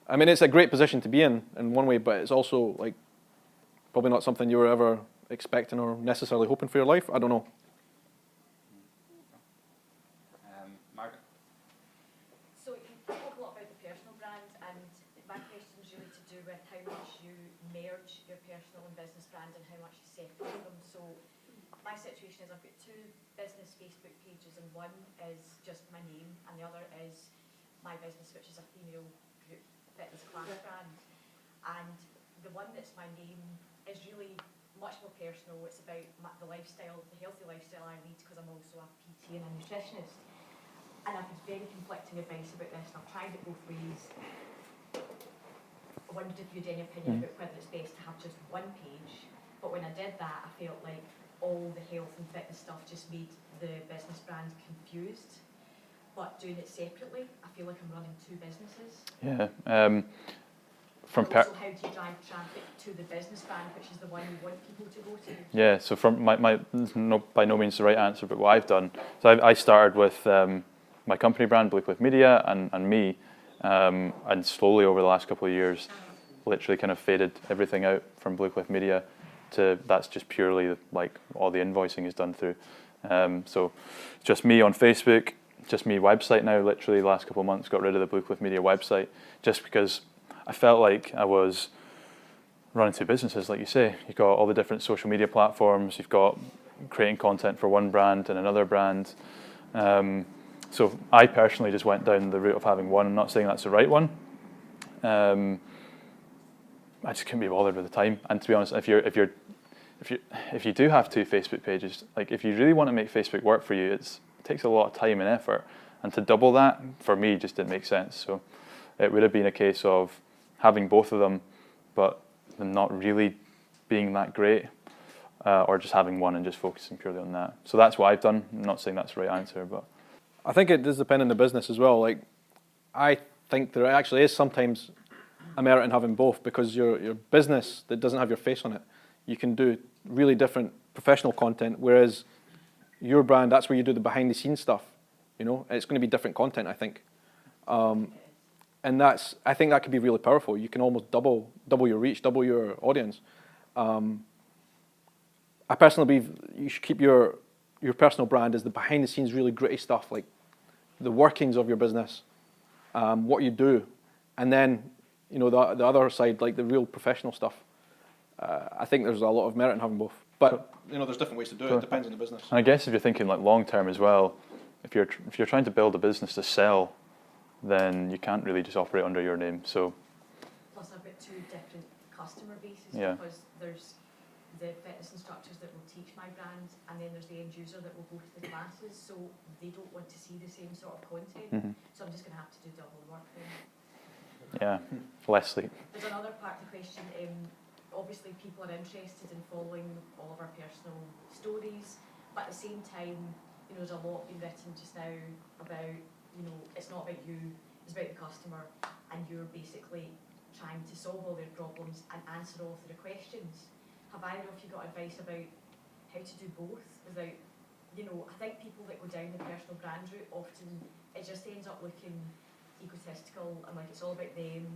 I mean, it's a great position to be in one way, but it's also like probably not something you were ever expecting or necessarily hoping for your life. I don't know. Margaret? So you talk a lot about the personal brand, and my question is really to do with how much you merge your personal and business brand and how much you separate them. So my situation is I've got two business Facebook pages, and one is just my name and the other is my business, which is a female group fitness class brand. And the one that's my name is really much more personal. It's about the lifestyle, the healthy lifestyle I lead, because I'm also a PT and a nutritionist. And I've had very conflicting advice about this, and I've tried it both ways. I wondered if you had any opinion about whether it's best to have just one page, but when I did that, I felt like all the health and fitness stuff just made the business brand confused. But doing it separately, I feel like I'm running two businesses. Yeah. Also, how do you drive traffic to the business brand, which is the one you want people to go to? Yeah, so from by no means the right answer, but what I've done, so I started with my company brand, Blue Cliff Media, and me, and slowly over the last couple of years, literally kind of faded everything out from Blue Cliff Media to that's just purely like all the invoicing is done through. So just me on Facebook, just me website now, literally the last couple of months got rid of the Blue Cliff Media website just because I felt like I was running two businesses, like you say. You've got all the different social media platforms, you've got creating content for one brand and another brand. So I personally just went down the route of having one. I'm not saying that's the right one. I just couldn't be bothered with the time. And to be honest, if you do have two Facebook pages, like if you really want to make Facebook work for you, it takes a lot of time and effort. And to double that for me just didn't make sense. So it would have been a case of having both of them, but them not really being that great, or just having one and just focusing purely on that. So that's what I've done. I'm not saying that's the right answer, but I think it does depend on the business as well. Like, I think there actually is sometimes a merit in having both, because your business that doesn't have your face on it, you can do really different professional content, whereas your brand, that's where you do the behind the scenes stuff. You know, it's going to be different content, I think. And I think that could be really powerful. You can almost double your reach, double your audience. I personally believe you should keep your personal brand as the behind the scenes, really gritty stuff, like the workings of your business, what you do, and then the other side, like the real professional stuff. I think there's a lot of merit in having both, but there's different ways to do it. It depends on the business. And I guess if you're thinking like long term as well, if you're trying to build a business to sell, then you can't really just operate under your name. So Plus, I've got two different customer bases, because there's the fitness instructors that will teach my brand, and then there's the end user that will go to the classes, so they don't want to see the same sort of content. So I'm just going to have to do double work then. Yeah, less sleep. There's another part of the question. Obviously, people are interested in following all of our personal stories, but at the same time, there's a lot being written just now about, it's not about you, it's about the customer, and you're basically trying to solve all their problems and answer all of their questions. Have either of you got advice about how to do both without, I think people that go down the personal brand route, often it just ends up looking egotistical and like it's all about them,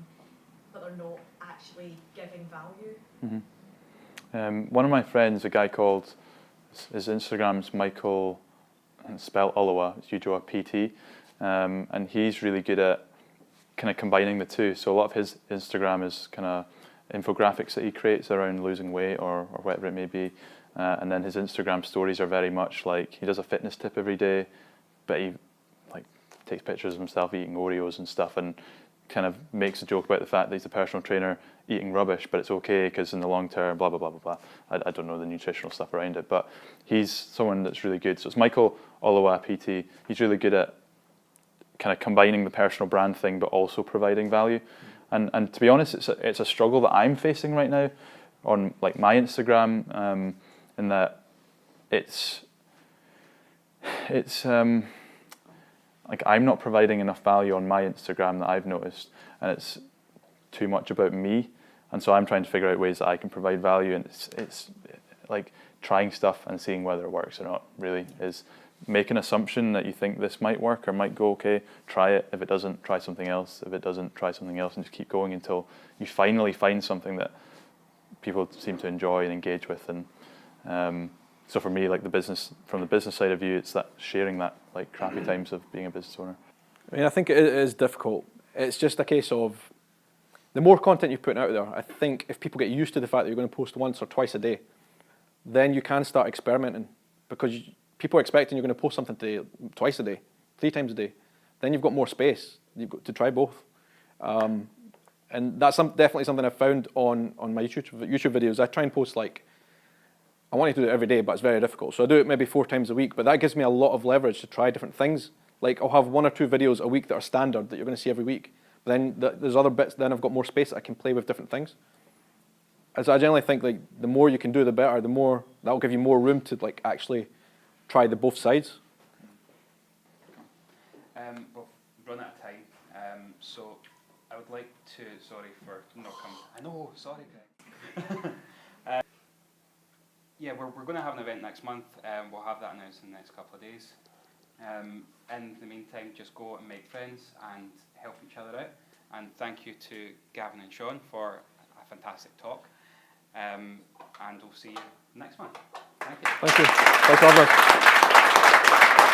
but they're not actually giving value. One of my friends, a guy called, his Instagram's Michael, spelled Olowa, it's Ujoa PT, and he's really good at kind of combining the two. So a lot of his Instagram is kind of infographics that he creates around losing weight or whatever it may be, and then his Instagram stories are very much like he does a fitness tip every day, but he like takes pictures of himself eating Oreos and stuff, and kind of makes a joke about the fact that he's a personal trainer eating rubbish, but it's okay because in the long term, blah blah blah blah blah. I don't know the nutritional stuff around it, but he's someone that's really good. So it's Michael Olowa PT. He's really good at kind of combining the personal brand thing, but also providing value. And to be honest, it's a struggle that I'm facing right now on like my Instagram, in that it's like I'm not providing enough value on my Instagram that I've noticed, and it's too much about me. And so I'm trying to figure out ways that I can provide value, and it's like trying stuff and seeing whether it works or not, really, is make an assumption that you think this might work or might go okay, try it. If it doesn't, try something else. If it doesn't, try something else, and just keep going until you finally find something that people seem to enjoy and engage with. And so for me, like from the business side of view, it's that sharing that like crappy times of being a business owner. I mean, I think it is difficult. It's just a case of the more content you put out there, I think if people get used to the fact that you're going to post once or twice a day, then you can start experimenting, because people are expecting you're going to post something today, twice a day, 3 times a day. Then you've got more space. You've got to try both. And that's definitely something I've found on my YouTube videos. I try and post I want to do it every day, but it's very difficult. So I do it maybe 4 times a week, but that gives me a lot of leverage to try different things. Like I'll have 1 or 2 videos a week that are standard that you're going to see every week. But then there's other bits, then I've got more space that I can play with different things. And so I generally think the more you can do, the better. The more, that'll give you more room to actually try both sides. We've run out of time, so I would like to, sorry for not coming. I know, sorry, Greg. Yeah, we're going to have an event next month. We'll have that announced in the next couple of days. In the meantime, just go and make friends and help each other out. And thank you to Gavin and Shaun for a fantastic talk. And we'll see you next month. Thank you. Thank you. Thanks for having us.